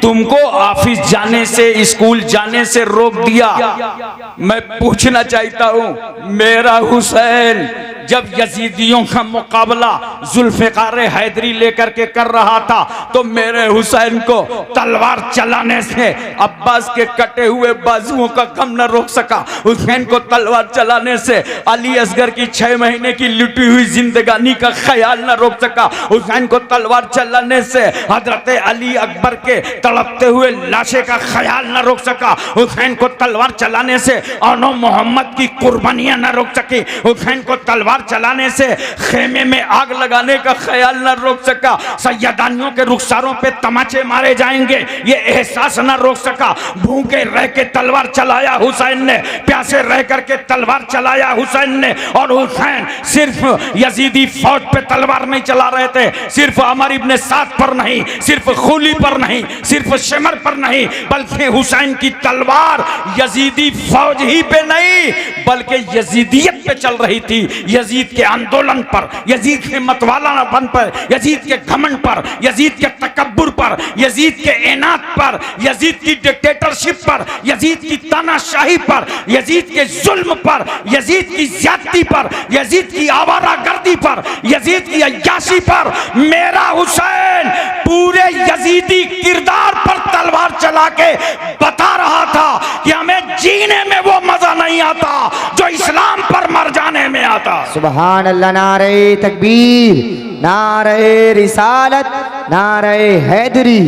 तुमको ऑफिस जाने से, स्कूल जाने से रोक दिया। मैं पूछना चाहता हूं, मेरा हुसैन जब यजीदियों का मुकाबला जुल्फिकार हैदरी लेकर के कर रहा था तो मेरे हुसैन को तलवार चलाने से अब्बास के कटे हुए बाजुओं का गम न रोक सका। हुसैन को तलवार चलाने से अली असगर की 6 महीने की लुटी हुई जिंदगानी का ख्याल न रोक सका। हुसैन को तलवार चलाने से हजरत अली अकबर के तड़पते हुए लाशे का ख्याल न रोक सका। हुसैन को तलवार चलाने से औनो मोहम्मद की कुर्बानियां न रोक सकी। हुसैन को तलवार चलाने से खेमे में आग लगाने का ख्याल न रोक सका। सैयदानियों के रुखसारों पे तमाचे मारे जाएंगे ये एहसास न रोक सका। भूखे रह के तलवार चलाया हुसैन ने, प्यासे रह करके तलवार चलाया हुसैन ने। और हुसैन सिर्फ यजीदी फौज पे तलवार नहीं चला रहे थे, सिर्फ अमर इब्ने साद पर नहीं, सिर्फ खुली पर नहीं, सिर्फ शिमर पर नहीं, बल्कि हुसैन की तलवार यजीदी फौज ही पे नहीं बल्कि यजीदियत पे चल रही थी। यजीद के आंदोलन पर, यजीद के मतवालापन पर, यजीद के घमंड पर, यजीद के तकब्बुर पर, यजीद के इनात पर, यजीद की डिक्टेटरशिप पर, यजीद की तानाशाही पर, यजीद के जुल्म पर, यजीद की ज्यादती पर, यजीद की आवारागर्दी पर, यजीद की अय्याशी पर मेरा हुसैन पूरे यजीदी किरदार पर तलवार चला के बता रहा था कि हमें जीने में वो मजा नहीं आता जो इस्लाम पर मर जाने में आता। सुभान अल्लाह। नारे तकबीर, नारे रिसालत, नारे हैदरी,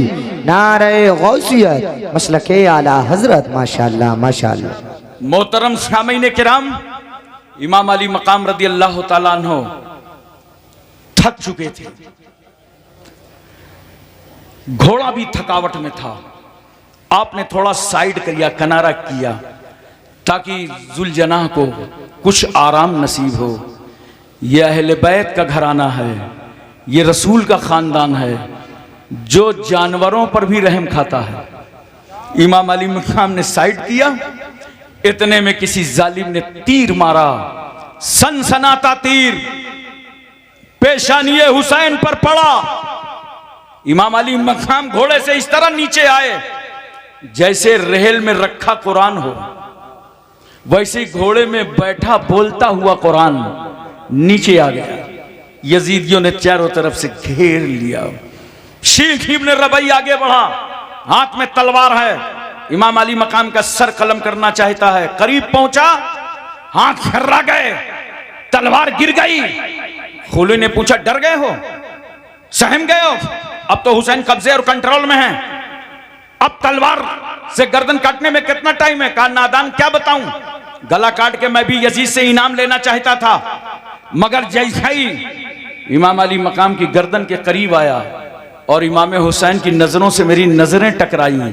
नारे गौसियत, मसलके आला हजरत। माशाअल्लाह, माशाअल्लाह। मोहतरम सामीन किराम, इमाम अली मकाम रदी अल्लाह तआला अन्हु थक चुके थे, घोड़ा भी थकावट में था। आपने थोड़ा साइड किया, किनारा किया ताकि जुलजनाह को कुछ आराम नसीब हो। यह अहले बैत का घराना है, ये रसूल का खानदान है जो जानवरों पर भी रहम खाता है। इमाम अली मकाम ने साइड किया, इतने में किसी जालिम ने तीर मारा, सनसनाता तीर पेशानिये हुसैन पर पड़ा। इमाम अली मकाम घोड़े से इस तरह नीचे आए जैसे रेहल में रखा कुरान हो, वैसे ही घोड़े में बैठा बोलता हुआ कुरान नीचे आ गया। यजीदियों ने चारों तरफ से घेर लिया। शीख इब्न रबई आगे बढ़ा, हाथ में तलवार है, इमाम अली मकाम का सर कलम करना चाहता है। करीब पहुंचा, हाथ खर्रा गए, तलवार गिर गई। खुली ने पूछा, डर गए हो, सहम गए हो? अब तो हुसैन कब्जे और कंट्रोल में है, अब तलवार से गर्दन काटने में कितना टाइम है? कहा नादान क्या बताऊं, गला काट के मैं भी यजीद से इनाम लेना चाहता था, मगर जैसे ही इमाम अली मकाम की गर्दन के करीब आया और इमाम हुसैन की नजरों से मेरी नजरें टकराई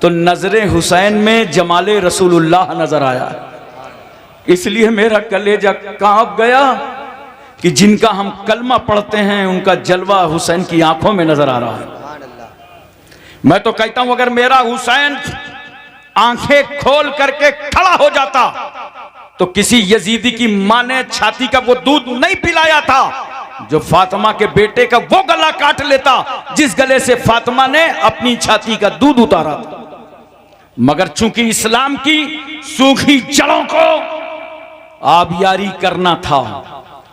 तो नजरे हुसैन में जमाले रसूलुल्लाह नजर आया। इसलिए मेरा कलेजा कांप गया कि जिनका हम कलमा पढ़ते हैं उनका जलवा हुसैन की आंखों में नजर आ रहा है। मैं तो कहता हूं अगर मेरा हुसैन आंखें खोल करके खड़ा हो जाता तो किसी यजीदी की मां ने छाती का वो दूध नहीं पिलाया था जो फातिमा के बेटे का वो गला काट लेता जिस गले से फातिमा ने अपनी छाती का दूध उतारा था। मगर चूंकि इस्लाम की सूखी जड़ों को आबियारी करना था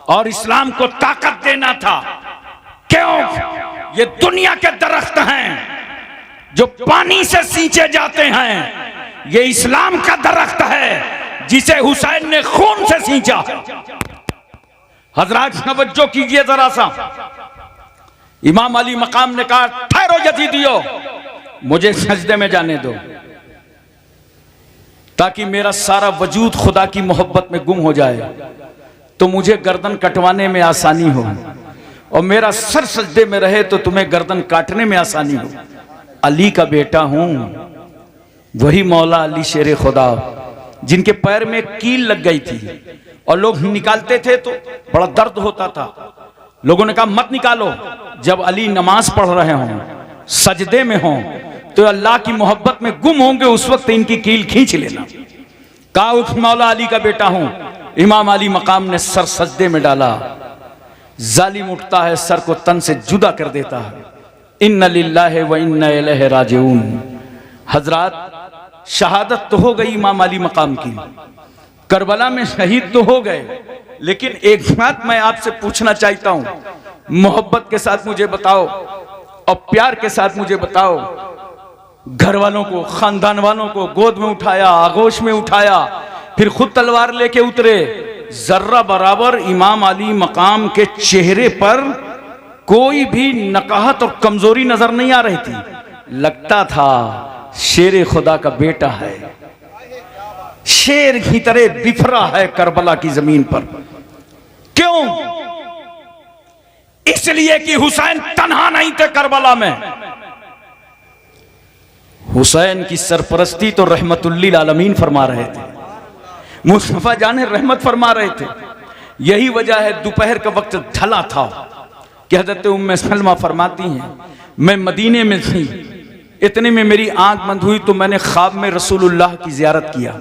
और इस्लाम को ताकत देना था। क्यों? ये दुनिया के दरख्त हैं जो पानी से सींचे जाते हैं, ये इस्लाम का दरख्त है जिसे हुसैन ने खून से सींचा। हजरात तवज्जो कीजिए जरा सा। इमाम अली मकाम ने कहा ठहरो यजीदियो, मुझे सजदे में जाने दो ताकि मेरा सारा वजूद खुदा की मोहब्बत में गुम हो जाए तो मुझे गर्दन कटवाने में आसानी हो, और मेरा सर सजदे में रहे तो तुम्हें गर्दन काटने में आसानी हो। अली का बेटा हूं, वही मौला अली शेर खुदा जिनके पैर में कील लग गई थी और लोग निकालते थे तो बड़ा दर्द होता था। लोगों ने कहा मत निकालो, जब अली नमाज पढ़ रहे हों, सजदे में हों, तो अल्लाह की मोहब्बत में गुम होंगे, उस वक्त इनकी कील खींच लेना। कहा उस मौला अली का बेटा हूं। इमाम अली मकाम ने सर सजदे में डाला। जालिम उठता है, सर को तन से जुदा कर देता है। इन्ना लिल्लाहि व इन्ना इलैहि राजिऊन। हजरात शहादत तो हो गई इमाम अली मकाम की, करबला में शहीद तो हो गए, लेकिन एक बात मैं आपसे पूछना चाहता हूं, मोहब्बत के साथ मुझे बताओ और प्यार के साथ मुझे बताओ, घर वालों को, खानदान वालों को गोद में उठाया, आगोश में उठाया, फिर खुद तलवार लेके उतरे, जर्रा बराबर इमाम अली मकाम के चेहरे पर कोई भी नकाहत और कमजोरी नजर नहीं आ रही थी। लगता था शेर खुदा का बेटा है, शेर की तरह बिफरा है करबला की जमीन पर। क्यों? इसलिए कि हुसैन तन्हा नहीं थे करबला में। हुसैन की सरपरस्ती तो रहमतुल्लिल आलमीन फरमा रहे थे, मुस्तफा जाने रहमत फरमा रहे थे। यही वजह है दोपहर का वक्त ढला था कि हज़रत उम्मे सलमा फरमाती हैं मैं मदीने में थी, इतने में मेरी आंख बंद हुई तो मैंने ख्वाब में रसूलुल्लाह की जियारत किया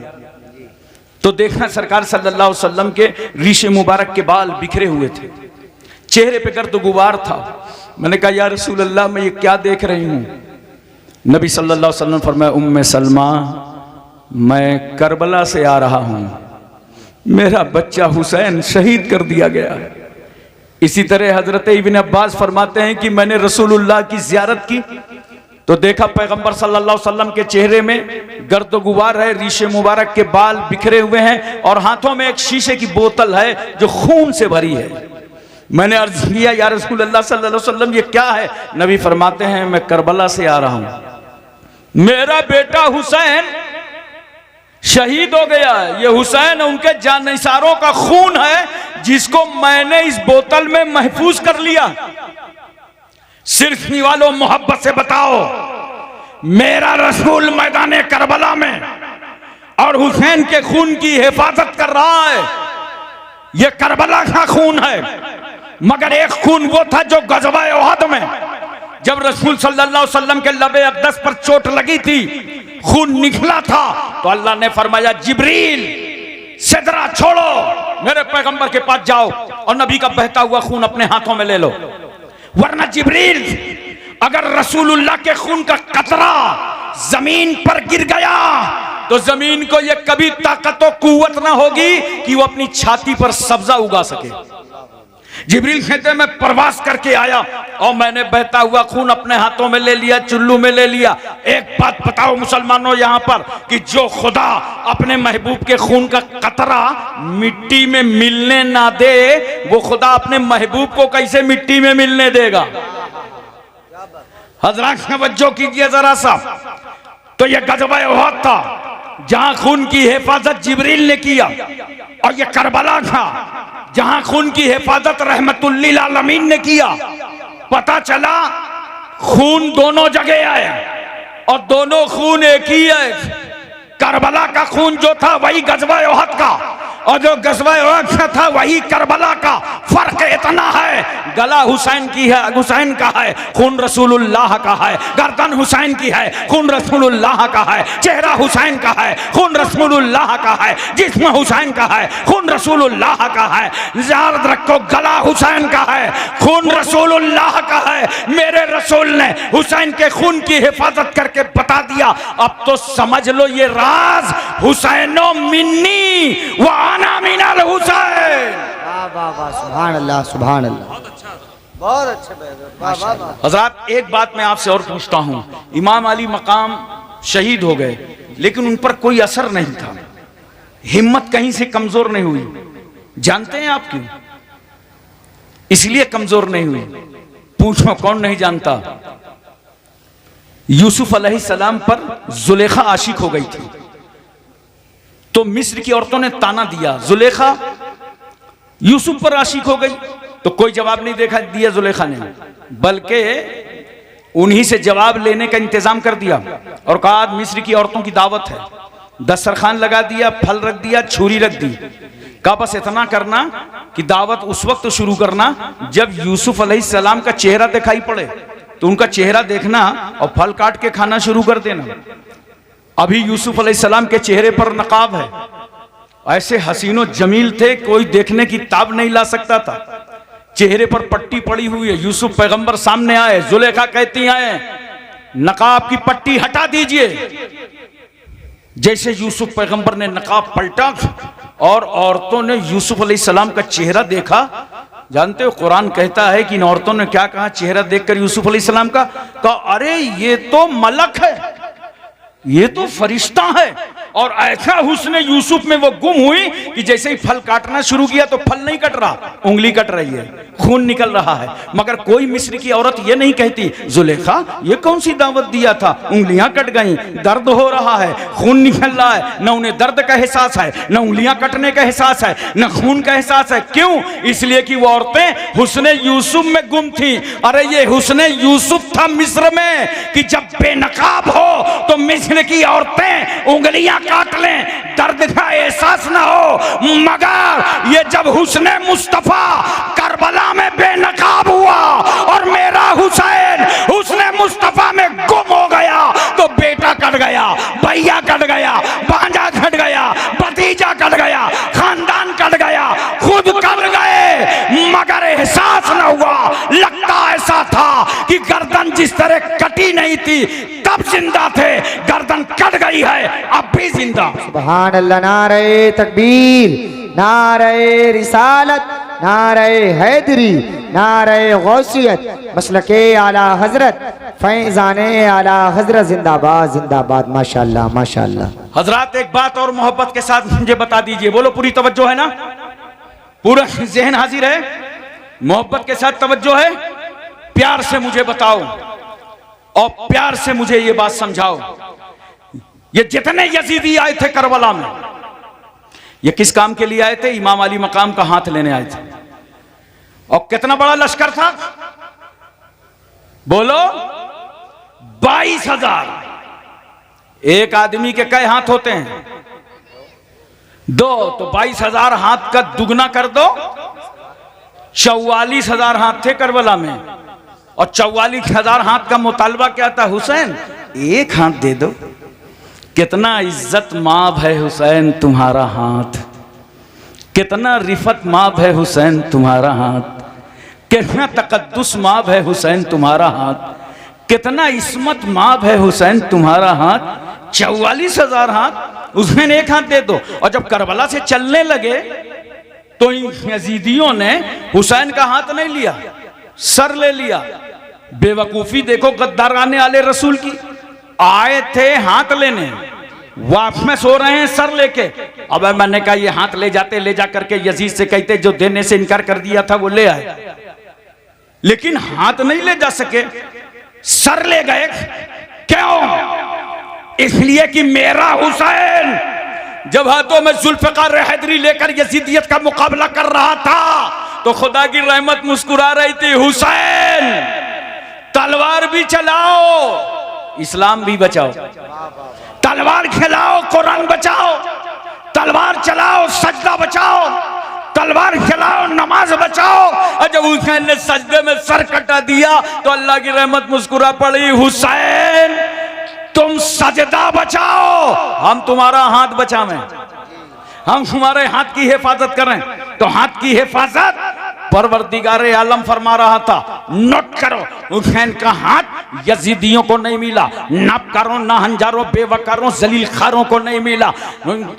तो देखा सरकार सल्लल्लाहु अलैहि वसल्लम के रीशे मुबारक के बाल बिखरे हुए थे, चेहरे पे गर्द गुबार था। मैंने कहा या रसूल अल्लाह मैं ये क्या देख रही हूँ? नबी सल्लल्लाहु अलैहि वसल्लम फरमाया उम्मे सलमा मैं करबला से आ रहा हूँ, मेरा बच्चा हुसैन शहीद कर दिया गया। इसी तरह हजरत इब्न अब्बास फरमाते हैं कि मैंने रसूलुल्लाह की जियारत की तो देखा पैगंबर सल्लल्लाहु अलैहि वसल्लम के चेहरे में गर्द गुबार है, रीशे मुबारक के बाल बिखरे हुए हैं और हाथों में एक शीशे की बोतल है जो खून से भरी है। मैंने अर्ज किया या रसूल अल्लाह सल्लल्लाहु अलैहि वसल्लम ये क्या है? नबी फरमाते हैं मैं करबला से आ रहा हूं, मेरा बेटा हुसैन शहीद हो गया है। ये हुसैन उनके जानिसारों का खून है जिसको मैंने इस बोतल में महफूज कर लिया। सिर्फ वालों मोहब्बत से बताओ, मेरा रसूल मैदान करबला में और हुसैन के खून की हिफाजत कर रहा है। यह करबला का खून है, मगर एक खून वो था जो गज़वा उहद में जब रसूल सल्लल्लाहु अलैहि वसल्लम के लबे अक़दस पर चोट लगी थी, खून निकला था तो अल्लाह ने फरमाया जिब्रील सिदरा छोड़ो, मेरे पैगंबर के पास जाओ और नबी का बहता हुआ खून अपने हाथों में ले लो। वरना जिब्रील अगर रसूलुल्लाह के खून का कतरा जमीन पर गिर गया तो जमीन को यह कभी ताकत और कुव्वत ना होगी कि वो अपनी छाती पर सब्जा उगा सके। जिब्रील कहते मैं प्रवास करके आया और मैंने बहता हुआ खून अपने हाथों में ले लिया, चुल्लू में ले लिया। एक बात बताओ मुसलमानों यहां पर कि जो खुदा अपने महबूब के खून का कतरा मिट्टी में मिलने ना दे, वो खुदा अपने महबूब को कैसे मिट्टी में मिलने देगा? हजरात तवज्जो कीजिए जरा सा। तो ये गज़वा उहद था जहां खून की हिफाजत जिब्रील ने किया, और ये करबला था जहां खून की हिफाजत रहमतुल्लिल आलमीन ने किया। पता चला खून दोनों जगह आया और दोनों खून एक ही है। करबला का खून जो था वही गज़वा उहद का, और जो गज़वा उहद का था वही करबला का। फर्क इतना है, गला हुसैन की है, हुसैन का है, खून रसूलुल्लाह का है। गर्दन हुसैन की है, खून रसूलुल्लाह का है। चेहरा हुसैन का है, खून रसूलुल्लाह का है। जिस्म हुसैन का है, खून रसूलुल्लाह का है। याद रखो, गला हुसैन का है, खून रसूलुल्लाह का है। मेरे रसूल ने हुसैन के खून की हिफाजत करके बता दिया। अब तो समझ लो ये राज, हुसैनो मिन्नी व आना मिनल हुसैन। वाह वाह वाह, सुभान अल्लाह सुभान अल्लाह, बहुत अच्छे। हजरात, एक बात मैं आपसे और पूछता हूं, इमाम अली मकाम शहीद हो गए, लेकिन उन पर कोई असर नहीं था, हिम्मत कहीं से कमजोर नहीं हुई। जानते हैं आप क्यों? इसलिए कमजोर नहीं हुई, पूछो कौन नहीं जानता। यूसुफ अलैहिस्सलाम पर जुलेखा आशिक हो गई थी, तो मिस्र की औरतों ने ताना दिया, जुलेखा यूसुफ पर आशिक हो गई। तो कोई जवाब नहीं दिया जुलेखा ने, बल्कि उन्हीं से जवाब लेने का इंतजाम कर दिया और कहा मिस्र की औरतों की दावत है। दस्तरखान लगा दिया, फल रख दिया, छुरी रख दी। कहा बस इतना करना कि दावत उस वक्त शुरू करना जब यूसुफ अलैहिस्सलाम का चेहरा दिखाई पड़े, तो उनका चेहरा देखना और फल काट के खाना शुरू कर देना। अभी यूसुफ अलैहिस्सलाम के चेहरे पर नकाब है, ऐसे हसीनो जमील थे, कोई देखने की ताब नहीं ला सकता था। चेहरे पर पट्टी पड़ी हुई है। यूसुफ पैगंबर सामने आए, जुलेखा कहती आए नकाब की पट्टी हटा दीजिए। जैसे यूसुफ पैगंबर ने नकाब पलटा और औरतों ने यूसुफ अलैहिस्सलाम का चेहरा देखा। जानते हो कुरान कहता है कि इन औरतों ने क्या कहा चेहरा देखकर यूसुफ अलैहिस्सलाम का? कहा अरे ये तो मलक है, ये तो फरिश्ता है। और ऐसा हुस्न यूसुफ में वो गुम हुई कि जैसे ही फल काटना शुरू किया तो फल नहीं कट रहा, उंगली कट रही है, खून निकल रहा है। मगर कोई मिस्र की औरत ये नहीं कहती जुलेखा ये कौन सी दावत दिया था, उंगलियां कट गई, दर्द हो रहा है, खून निकल रहा है। न उन्हें दर्द का एहसास है, न उंगलियां कटने का एहसास है, न खून का एहसास है। क्यों? इसलिए कि वो औरतें हुस्न यूसुफ में गुम थी। अरे ये हुस्न यूसुफ था मिस्र में कि जब बेनकाब हो तो मिस्र की औरतें उंगलियां काट लें, दर्द का एहसास ना हो। मगर ये जब हुस्ने मुस्तफा करबला में बेनकाब हुआ और मेरा हुसैन हुस्ने मुस्तफा में गुम हो गया, तो बेटा कट गया, भैया कट गया, भांजा कट गया, भतीजा कट गया, खानदान कट गया, खुद कट गए, मगर एहसास न हुआ। लगता ऐसा था कि गर्दन जिस तरह कटी नहीं थी तब जिंदा थे, गर्दन कट गई है अब भी जिंदा। सुभान अल्लाह, नारे तकबीर, नारे रिसालत, नारे हैदरी, नारे गौसियत, मसलके आला हजरत, फैजाने आला हजरत, जिंदाबाद जिंदाबाद, माशाअल्लाह माशाअल्लाह। हजरात एक बात और मोहब्बत के साथ मुझे बता दीजिए, बोलो पूरी तवज्जो है ना, पूरा जहन हाजिर है, मोहब्बत के साथ तवज्जो है, प्यार से मुझे बताओ और प्यार से मुझे ये बात समझाओ। ये जितने यजीदी आए थे करबला में, ये किस काम के लिए आए थे? इमाम अली मकाम का हाथ लेने आए थे। और कितना बड़ा लश्कर था? बोलो 22,000। एक आदमी के कई हाथ होते हैं? 2, तो 22,000 हाथ का दुगना कर दो, 44,000 हाथ थे करबला में। और 44,000 हाथ का मुतालबा क्या था? हुसैन एक हाथ दे दो। कितना इज्जत माब है हुसैन तुम्हारा हाथ, कितना रिफत माब है हुसैन तुम्हारा हाथ, कितना तकद्दुस माब है हुसैन तुम्हारा हाथ, कितना इस्मत माब है हुसैन तुम्हारा हाथ। 44,000 हाथ, हुसैन एक हाथ दे दो। और जब करबला से चलने लगे तो इन यजीदियों ने हुसैन का हाथ नहीं लिया, सर ले लिया। बेवकूफी देखो गद्दाराने वाले रसूल की। आए थे हाथ लेने, वापस हो रहे हैं सर लेके। अब मैंने कहा ये हाथ ले जाते, ले जा करके यजीद से कहते जो देने से इनकार कर दिया था वो ले आए, लेकिन हाथ नहीं ले जा सके, सर ले गए। क्यों? इसलिए कि मेरा हुसैन जब हाथों में जुल्फ़िकार हैदरी लेकर यजीदियत का मुकाबला कर रहा था तो खुदा की रहमत मुस्कुरा रही थी, हुसैन तलवार भी चलाओ, इस्लाम भी बचाओ, तलवार खिलाओ, कुरान बचाओ, तलवार चलाओ, सजदा बचाओ, तलवार खिलाओ, नमाज बचाओ। और जब हुसैन ने सजदे में सर कटा दिया तो अल्लाह की रहमत मुस्कुरा पड़ी, हुसैन तुम सजदा बचाओ, हम तुम्हारा हाथ बचावें, हम तुम्हारे हाथ की हिफाजत करें। तो हाथ की हिफाजत परवरदिगार आलम फरमा रहा था, नोट करो, हुसैन का हाथ यजीदियों को नहीं मिला, नापकारों, नाहंजारों, बेवकारों, जलील खारों को नहीं मिला।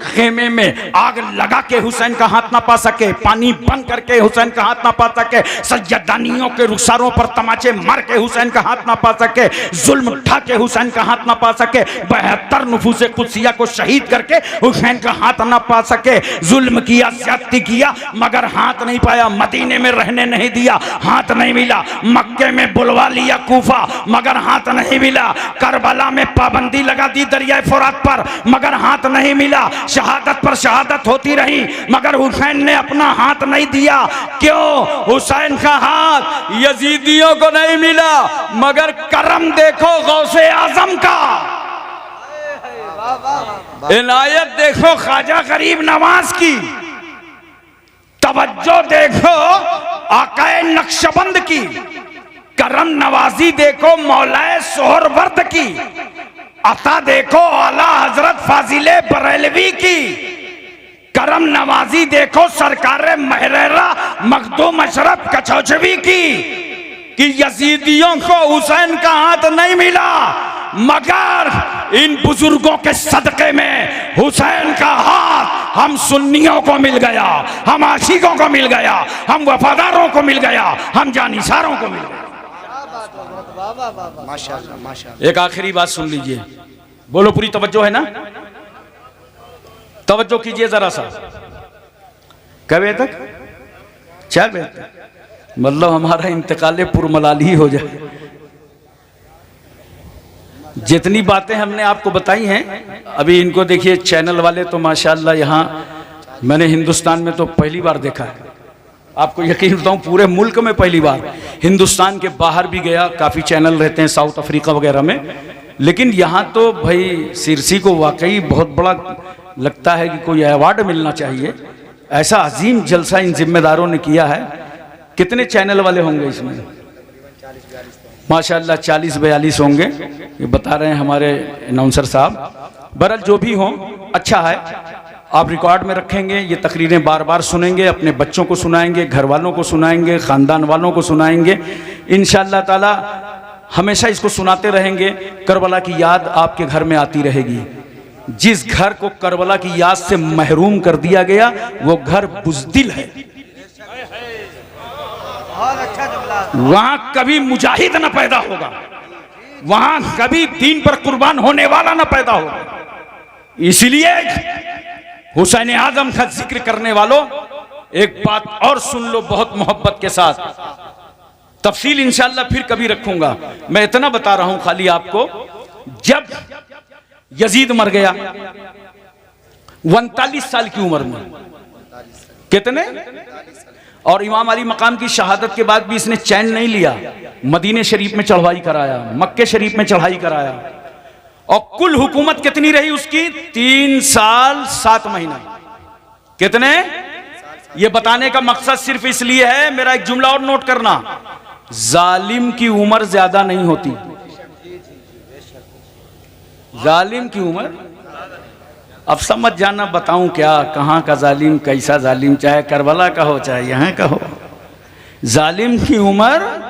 खेमे में आग लगा के हुसैन का हाथ ना पा सके, पानी बंद करके हुसैन का हाथ ना पा सके, सज्जदानियों के रुखसारों पर तमाचे मार के हुसैन का हाथ ना पा सके, जुल्म उठा के हुसैन का हाथ ना पा सके, 72 नफूसे कुदसिया को शहीद करके हुसैन का हाथ ना पा सके, जुल्म किया, ज्यादती किया, मगर हाथ नहीं पाया, मदीने में रहने नहीं दिया, हाथ नहीं मिला, मक्के में बुलवा लिया कूफा, मगर हाथ नहीं मिला, करबला में पाबंदी लगा दी दरिया फुरात पर, मगर हाथ नहीं मिला, शहादत पर शहादत होती रही, मगर हुसैन ने अपना हाथ नहीं दिया। क्यों? हुसैन का हाथ यजीदियों को नहीं मिला, मगर करम देखो गौसे आजम का, इनायत देखो ख्वाजा गरीब नवाज की, तवज्जो देखो आकाए नक्शबंद की, करम नवाजी देखो मौलाए सोहरवर्द की, अता देखो आला हजरत फाजिले बरेलवी की, करम नवाजी देखो सरकार महरेरा मखदूम अशरफ कचौचवी की, कि यजीदियों को हुसैन का हाथ नहीं मिला, मगर इन बुजुर्गों के सदके में हुसैन का हाथ हम सुन्नियों को मिल गया, हम आशिकों को मिल गया, हम वफादारों को मिल गया, हम जानिसारों को मिल गया। माशाअल्लाह माशाअल्लाह। एक आखिरी बात सुन लीजिए, बोलो पूरी तवज्जो है ना, तवज्जो कीजिए जरा सा। कब बजे तक? 4 बजे तक, मतलब हमारा इंतकाल पुरमलाली हो जाए। जितनी बातें हमने आपको बताई हैं, अभी इनको देखिए, चैनल वाले तो माशाअल्लाह यहाँ मैंने हिंदुस्तान में तो पहली बार देखा है, आपको यकीन बताऊँ पूरे मुल्क में पहली बार, हिंदुस्तान के बाहर भी गया, काफ़ी चैनल रहते हैं साउथ अफ्रीका वगैरह में, लेकिन यहाँ तो भाई सिरसी को वाकई बहुत बड़ा लगता है कि कोई अवार्ड मिलना चाहिए, ऐसा अजीम जलसा इन जिम्मेदारों ने किया है। कितने चैनल वाले होंगे इसमें? माशाअल्लाह 40-42 होंगे, ये बता रहे हैं हमारे अनाउंसर साहब। बहरहाल जो भी हो अच्छा है, आप रिकॉर्ड में रखेंगे, ये तकरीरें बार बार सुनेंगे, अपने बच्चों को सुनाएंगे, घर वालों को सुनाएंगे, ख़ानदान वालों को सुनाएंगे, इंशाअल्लाह ताला हमेशा इसको सुनाते रहेंगे। करबला की याद आपके घर में आती रहेगी। जिस घर को करबला की याद से महरूम कर दिया गया वो घर बुज़दिल है, वहां कभी मुजाहिद न पैदा होगा, वहां कभी दीन पर कुर्बान होने वाला न पैदा होगा। इसलिए हुसैन आजम का जिक्र करने वालों एक बात और सुन लो बहुत मोहब्बत के साथ, तफसील इंशाअल्लाह फिर कभी रखूंगा। मैं इतना बता रहा हूं खाली आपको, जब यजीद मर गया 39 साल की उम्र में, कितने, और इमाम अली मकाम की शहादत के बाद भी इसने चैन नहीं लिया, मदीने शरीफ में चढ़ाई कराया, मक्के शरीफ में चढ़ाई कराया, और कुल हुकूमत कितनी रही उसकी? 3 साल 7 महीना। कितने? ये बताने का मकसद सिर्फ इसलिए है, मेरा एक जुमला और नोट करना, जालिम की उम्र ज्यादा नहीं होती, जालिम की उम्र, अब समझ जाना बताऊं क्या, कहां का जालिम, कैसा जालिम, चाहे करबला का हो चाहे यहां का हो, जालिम की उम्र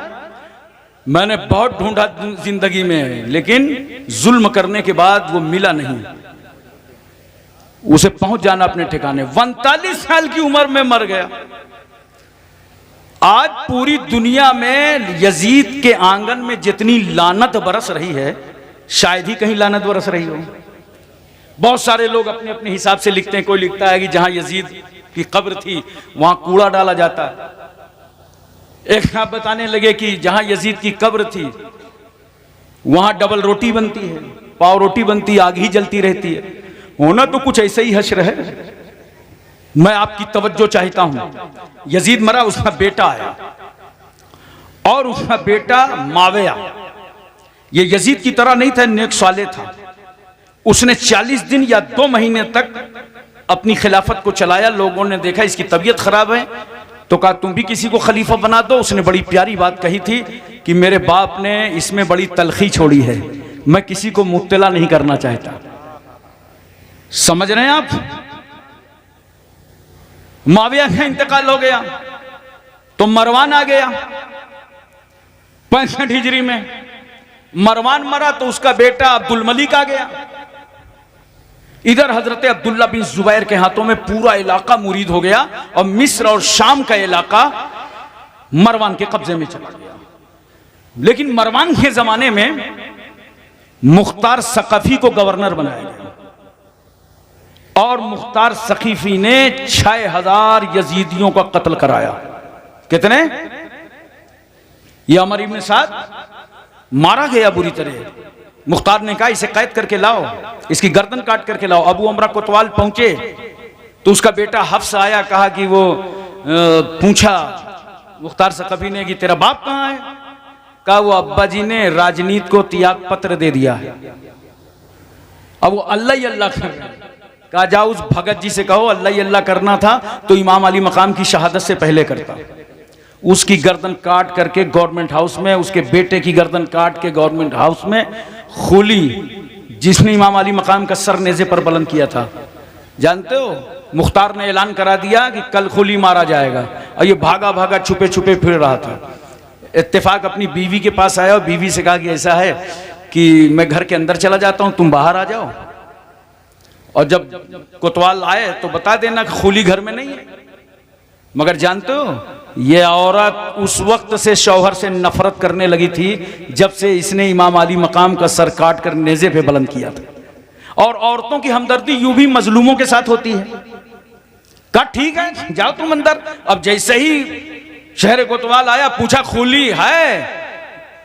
मैंने बहुत ढूंढा जिंदगी में, लेकिन जुल्म करने के बाद वो मिला नहीं, उसे पहुंच जाना अपने ठिकाने। 39 साल की उम्र में मर गया। आज पूरी दुनिया में यजीद के आंगन में जितनी लानत बरस रही है, शायद ही कहीं लानत बरस रही हो। बहुत सारे लोग अपने अपने हिसाब से लिखते हैं, कोई लिखता है कि जहां यजीद की कब्र थी वहां कूड़ा डाला जाता है, एक आप बताने लगे कि जहां यजीद की कब्र थी वहां डबल रोटी बनती है, पाव रोटी बनती, आग ही जलती रहती है। होना तो कुछ ऐसे ही हश्र है। मैं आपकी तवज्जो चाहता हूं। यजीद मरा, उसका बेटा आया और उसका बेटा माविया, ये यजीद की तरह नहीं था, नेक साले था। उसने 40 दिन या 2 महीने तक अपनी खिलाफत को चलाया। लोगों ने देखा इसकी तबीयत खराब है तो कहा तुम भी किसी को खलीफा बना दो। उसने बड़ी प्यारी बात कही थी कि मेरे बाप ने इसमें बड़ी तलखी छोड़ी है, मैं किसी को मुब्तला नहीं करना चाहता। समझ रहे हैं आप? माविया का इंतकाल हो गया तो मरवान आ गया 65 हिजरी में। मरवान मरा तो उसका बेटा अब्दुल मलिक आ गया। इधर हजरत अब्दुल्ला बिन जुबैर के हाथों में पूरा इलाका मुरीद हो गया और मिस्र और शाम का इलाका मरवान के कब्जे में चला गया। लेकिन मरवान के जमाने में मुख्तार सक़फ़ी को गवर्नर बनाया गया और मुख्तार सक़फ़ी ने 6000 यजीदियों का कत्ल कराया। कितने? ये अमर इब्न साद मारा गया बुरी तरह। मुख्तार ने कहा इसे कैद करके लाओ, इसकी गर्दन काट करके लाओ। अबू अमरा कोतवाल पहुंचे तो उसका बेटा हफ्स आया, कहा कि वो पूछा मुख्तार सक़फ़ी ने कि तेरा बाप कहाँ है? कहा वो अब्बा जी ने राजनीति को त्याग पत्र दे दिया है। अब वो अल्लाह ही अल्लाह कर रहा है। कहा जाओ उस भगत जी से कहो अल्लाह ही अल्लाह करना था तो इमाम अली मकाम की शहादत से पहले करता। उसकी गर्दन काट करके गवर्नमेंट हाउस में, उसके बेटे की गर्दन काट के गवर्नमेंट हाउस में खूली, जिसने इमाम अली मकाम का सर नेज़े पर बुलंद किया था, जानते हो? मुख्तार ने ऐलान करा दिया कि कल खूली मारा जाएगा और ये भागा भागा छुपे छुपे फिर रहा था। इत्तेफाक अपनी बीवी के पास आया और बीवी से कहा कि ऐसा है कि मैं घर के अंदर चला जाता हूं, तुम बाहर आ जाओ और जब कोतवाल आए तो बता देना कि खूली घर में नहीं है। मगर जानते हो ये औरत उस वक्त से शौहर से नफरत करने लगी थी जब से इसने इमाम अली मकाम का सर काट कर नेज़े पे बुलंद किया था। और औरतों की हमदर्दी यूं भी मजलूमों के साथ होती है। कहा ठीक है जाओ तुम अंदर। अब जैसे ही शहर कोतवाल आया पूछा खूली है,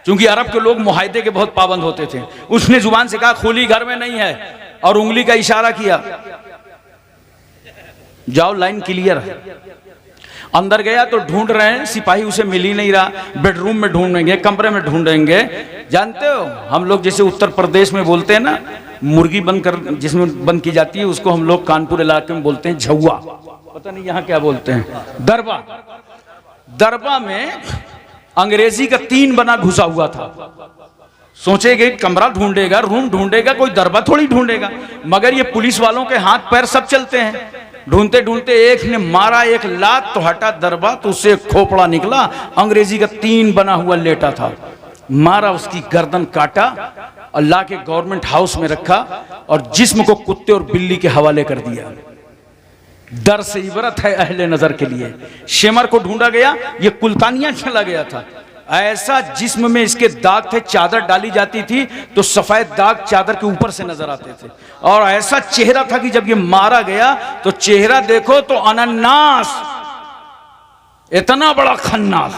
क्योंकि अरब के लोग मुआहदे के बहुत पाबंद होते थे। उसने जुबान से कहा खूली घर में नहीं है और उंगली का इशारा किया, जाओ लाइन क्लियर है। अंदर गया तो ढूंढ रहे हैं, सिपाही उसे मिल ही नहीं रहा। बेडरूम में ढूंढेंगे, कमरे में ढूंढेंगे। जानते हो हम लोग जैसे उत्तर प्रदेश में बोलते हैं ना, मुर्गी बंद कर जिसमें बंद की जाती है उसको हम लोग कानपुर इलाके में बोलते हैं झौआ, पता नहीं यहाँ क्या बोलते हैं, दरबा। दरबा में अंग्रेजी का 3 बना घुसा हुआ था। सोचेगे कमरा ढूंढेगा, रूम ढूंढेगा, कोई दरबा थोड़ी ढूंढेगा। मगर ये पुलिस वालों के हाथ पैर सब चलते हैं। ढूंढते ढूंढते एक ने मारा एक लात तो हटा दरबा, तो उससे खोपड़ा निकला, अंग्रेजी का 3 बना हुआ लेटा था। मारा, उसकी गर्दन काटा, अल्लाह के गवर्नमेंट हाउस में रखा और जिस्म को कुत्ते और बिल्ली के हवाले कर दिया। डर से इबरत है अहले नजर के लिए। शेमर को ढूंढा गया, ये कुल्तानिया चला गया था। ऐसा जिस्म में इसके दाग थे, चादर डाली जाती थी तो सफेद दाग चादर के ऊपर से नजर आते थे। और ऐसा चेहरा था कि जब ये मारा गया तो चेहरा देखो तो अनन्नास, इतना बड़ा खन्नास।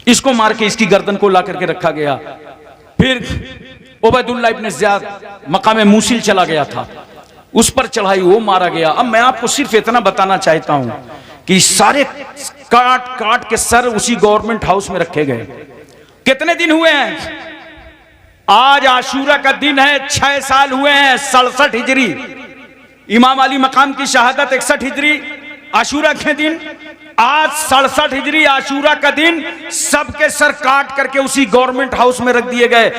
इसको मार के इसकी गर्दन को ला करके रखा गया। फिर उबैदुल्लाह इब्न ज़ियाद मकाम मूसिल चला गया था, उस पर चढ़ाई, वो मारा गया। अब मैं आपको सिर्फ इतना बताना चाहता हूं कि सारे काट काट के सर उसी गवर्नमेंट हाउस में रखे गए। कितने दिन हुए हैं? आज आशूरा का दिन है, 6 साल हुए हैं। 67 हिजरी इमाम अली मकाम की शहादत, 61 हिजरी आशूरा के दिन। आज 67 हिजरी आशूरा का दिन सबके सर काट करके उसी गवर्नमेंट हाउस में रख दिए गए।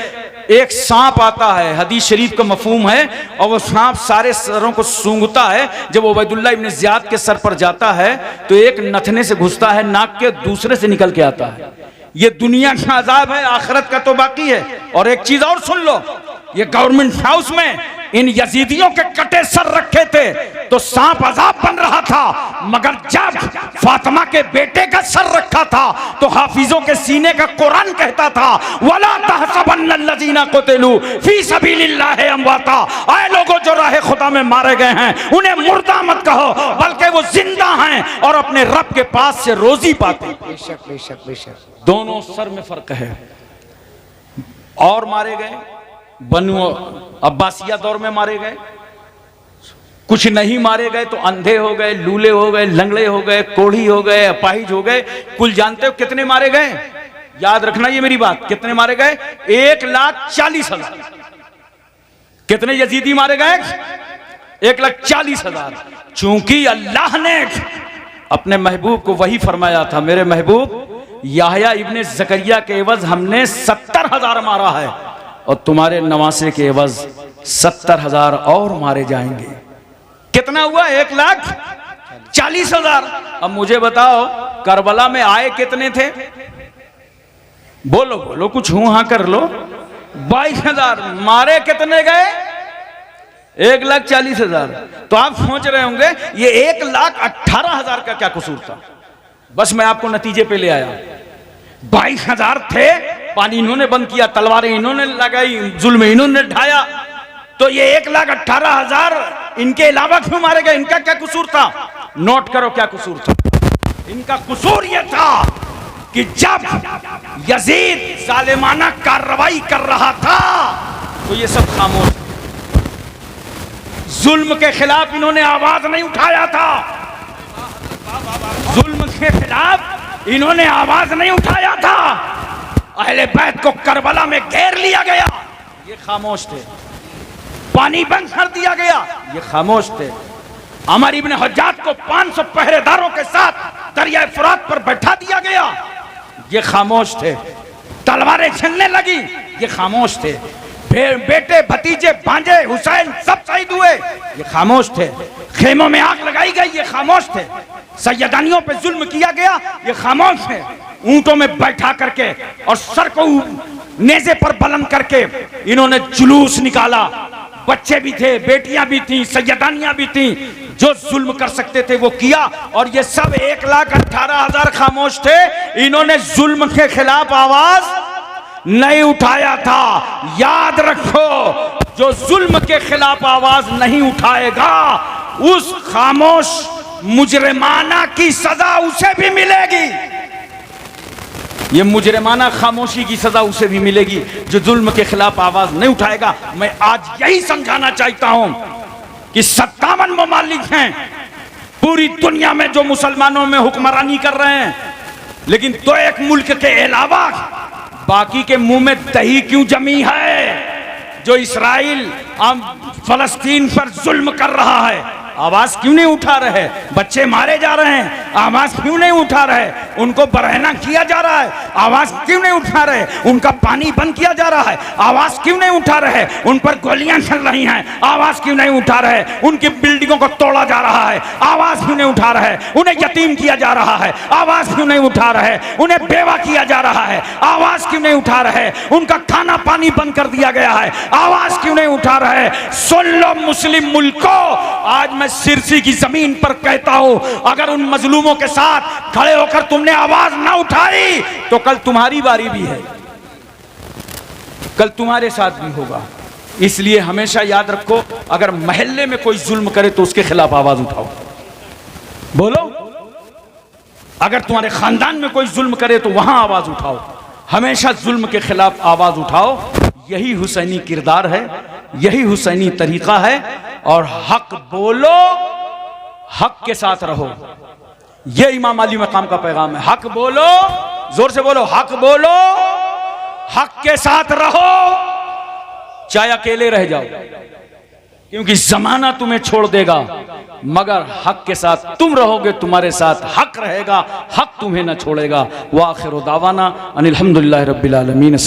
एक सांप आता है, हदीस शरीफ का मफहूम है, और वो सांप सारे सरों को सूंघता है। जब उबैदुल्लाह इब्न ज़ियाद के सर पर जाता है तो एक नथने से घुसता है, नाक के दूसरे से निकल के आता है। ये दुनिया का अजाब है, आखिरत का तो बाकी है। और एक चीज और सुन लो, ये गवर्नमेंट हाउस में इन यजीदियों के कटे सर रखे थे तो सांप अजाब बन रहा था। मगर जब फातिमा के बेटे का सर रखा था तो हाफिजों के सीने का कुरान कहता था, वला तहसबन्नल्लज़ीना क़ुतिलू फी सबीलिल्लाहि अमवाता। आए लोगों जो राह खुदा में मारे गए हैं उन्हें मुर्दा मत कहो, बल्कि वो जिंदा हैं और अपने रब के पास से रोजी पाते। बेशक बेशक बेशक। दोनों सर में फर्क है। और मारे गए बनु अब्बासिया दौर में मारे गए, कुछ नहीं मारे गए तो अंधे हो गए, लूले हो गए, लंगड़े हो गए, कोढ़ी हो गए, अपाहिज हो गए। कुल जानते हो कितने मारे गए? याद रखना ये मेरी बात, कितने मारे गए? 1,40,000। कितने यजीदी मारे गए? 1,40,000। चूंकि अल्लाह ने अपने महबूब को वही फरमाया था, मेरे महबूब याहया इब्ने ज़करिया के एवज हमने 70,000 मारा है और तुम्हारे नवासे के एवज 70,000 और मारे जाएंगे। कितना हुआ? 1,40,000। अब मुझे बताओ करबला में आए कितने थे? बोलो बोलो, कुछ हूं हाँ कर लो। 22,000। मारे कितने गए? 1,40,000। तो आप सोच रहे होंगे ये 1,18,000 का क्या कसूर था? बस मैं आपको नतीजे पे ले आया। 22,000 थे, पानी इन्होंने बंद किया, तलवारें इन्होंने लगाई, जुल्म इन्होंने ढाया, तो ये 1,18,000 इनके अलावा क्यों मारे गए? इनका क्या कसूर था? नोट करो क्या कसूर था। इनका कसूर यह था कि जब यजीद जालिमाना कार्रवाई कर रहा था तो ये सब खामोश। जुल्म के खिलाफ इन्होंने आवाज नहीं उठाया था, जुल्म के खिलाफ इन्होंने आवाज नहीं उठाया था। अहले बैत को करबला में घेर लिया गया, ये खामोश थे। पानी बंद कर दिया गया, ये खामोश थे। अमर इब्ने हज्जाज को 500 पहरेदारों के साथ दरिया फुरात पर बैठा दिया गया, ये खामोश थे। तलवारें चलने लगी, ये खामोश थे। बेटे भतीजे भांजे हुसैन सब शहीद हुए, ये खामोश थे। खेमों में आग लगाई गई, ये खामोश थे। सैयदानियों पे जुल्म किया गया, ये खामोश थे। ऊंटों में बैठा करके और सर को नेज़े पर बुलंद करके इन्होंने जुलूस निकाला। बच्चे भी थे, बेटियां भी थीं, सैयदानियां भी थीं, जो जुल्म कर सकते थे वो किया। और ये सब 1,18,000 खामोश थे। इन्होंने जुल्म के खिलाफ आवाज नहीं उठाया था। याद रखो, जो जुल्म के खिलाफ आवाज नहीं उठाएगा उस खामोश मुजरिमाना की सजा उसे भी मिलेगी। ये मुजरिमाना खामोशी की सजा उसे भी मिलेगी जो जुल्म के खिलाफ आवाज नहीं उठाएगा। मैं आज यही समझाना चाहता हूं कि 57 ममालिक हैं पूरी दुनिया में जो मुसलमानों में हुक्मरानी कर रहे हैं, लेकिन तो एक मुल्क के अलावा बाकी के मुंह में दही क्यों जमी है? जो इस्राइल फलस्तीन पर जुल्म कर रहा है, आवाज क्यों नहीं उठा रहे? बच्चे मारे जा रहे हैं, आवाज क्यों नहीं उठा रहे? उनको बरहना किया जा रहा है, आवाज क्यों नहीं उठा रहे? उनका पानी बंद किया जा रहा है, आवाज क्यों नहीं उठा रहे? उन पर गोलियां चल रही हैं, आवाज क्यों नहीं उठा रहे? उनकी बिल्डिंगों को तोड़ा जा रहा है, आवाज क्यों नहीं उठा रहे? उन्हें यतीम किया जा रहा है, आवाज क्यों नहीं उठा रहे? उन्हें बेवा किया जा रहा है, आवाज क्यों नहीं उठा रहे? उनका खाना पानी बंद कर दिया गया है, आवाज क्यों नहीं उठा रहे? सुन लो मुस्लिम मुल्कों, आज मैं सिरसी की जमीन पर कहता हूं, अगर उन मजलूमों के साथ खड़े होकर तुमने आवाज ना उठाई तो कल तुम्हारी बारी भी है, कल तुम्हारे साथ भी होगा। इसलिए हमेशा याद रखो, अगर मोहल्ले में कोई जुल्म करे तो उसके खिलाफ आवाज उठाओ। बोलो, अगर तुम्हारे खानदान में कोई जुल्म करे तो वहां आवाज उठाओ। हमेशा जुल्म के खिलाफ आवाज उठाओ। यही हुसैनी किरदार है, यही हुसैनी तरीका है। और हक बोलो, हक के साथ रहो। यह इमाम अली मकाम का पैगाम है। हक बोलो, जोर से बोलो, हक बोलो, हक के साथ रहो, चाहे अकेले रह जाओ, क्योंकि जमाना तुम्हें छोड़ देगा, मगर हक के साथ तुम रहोगे, तुम्हारे साथ हक रहेगा, हक तुम्हें न छोड़ेगा। व आखिर दावाना अनिल हम्दुलिल्लाहि रब्बिल आलमीन।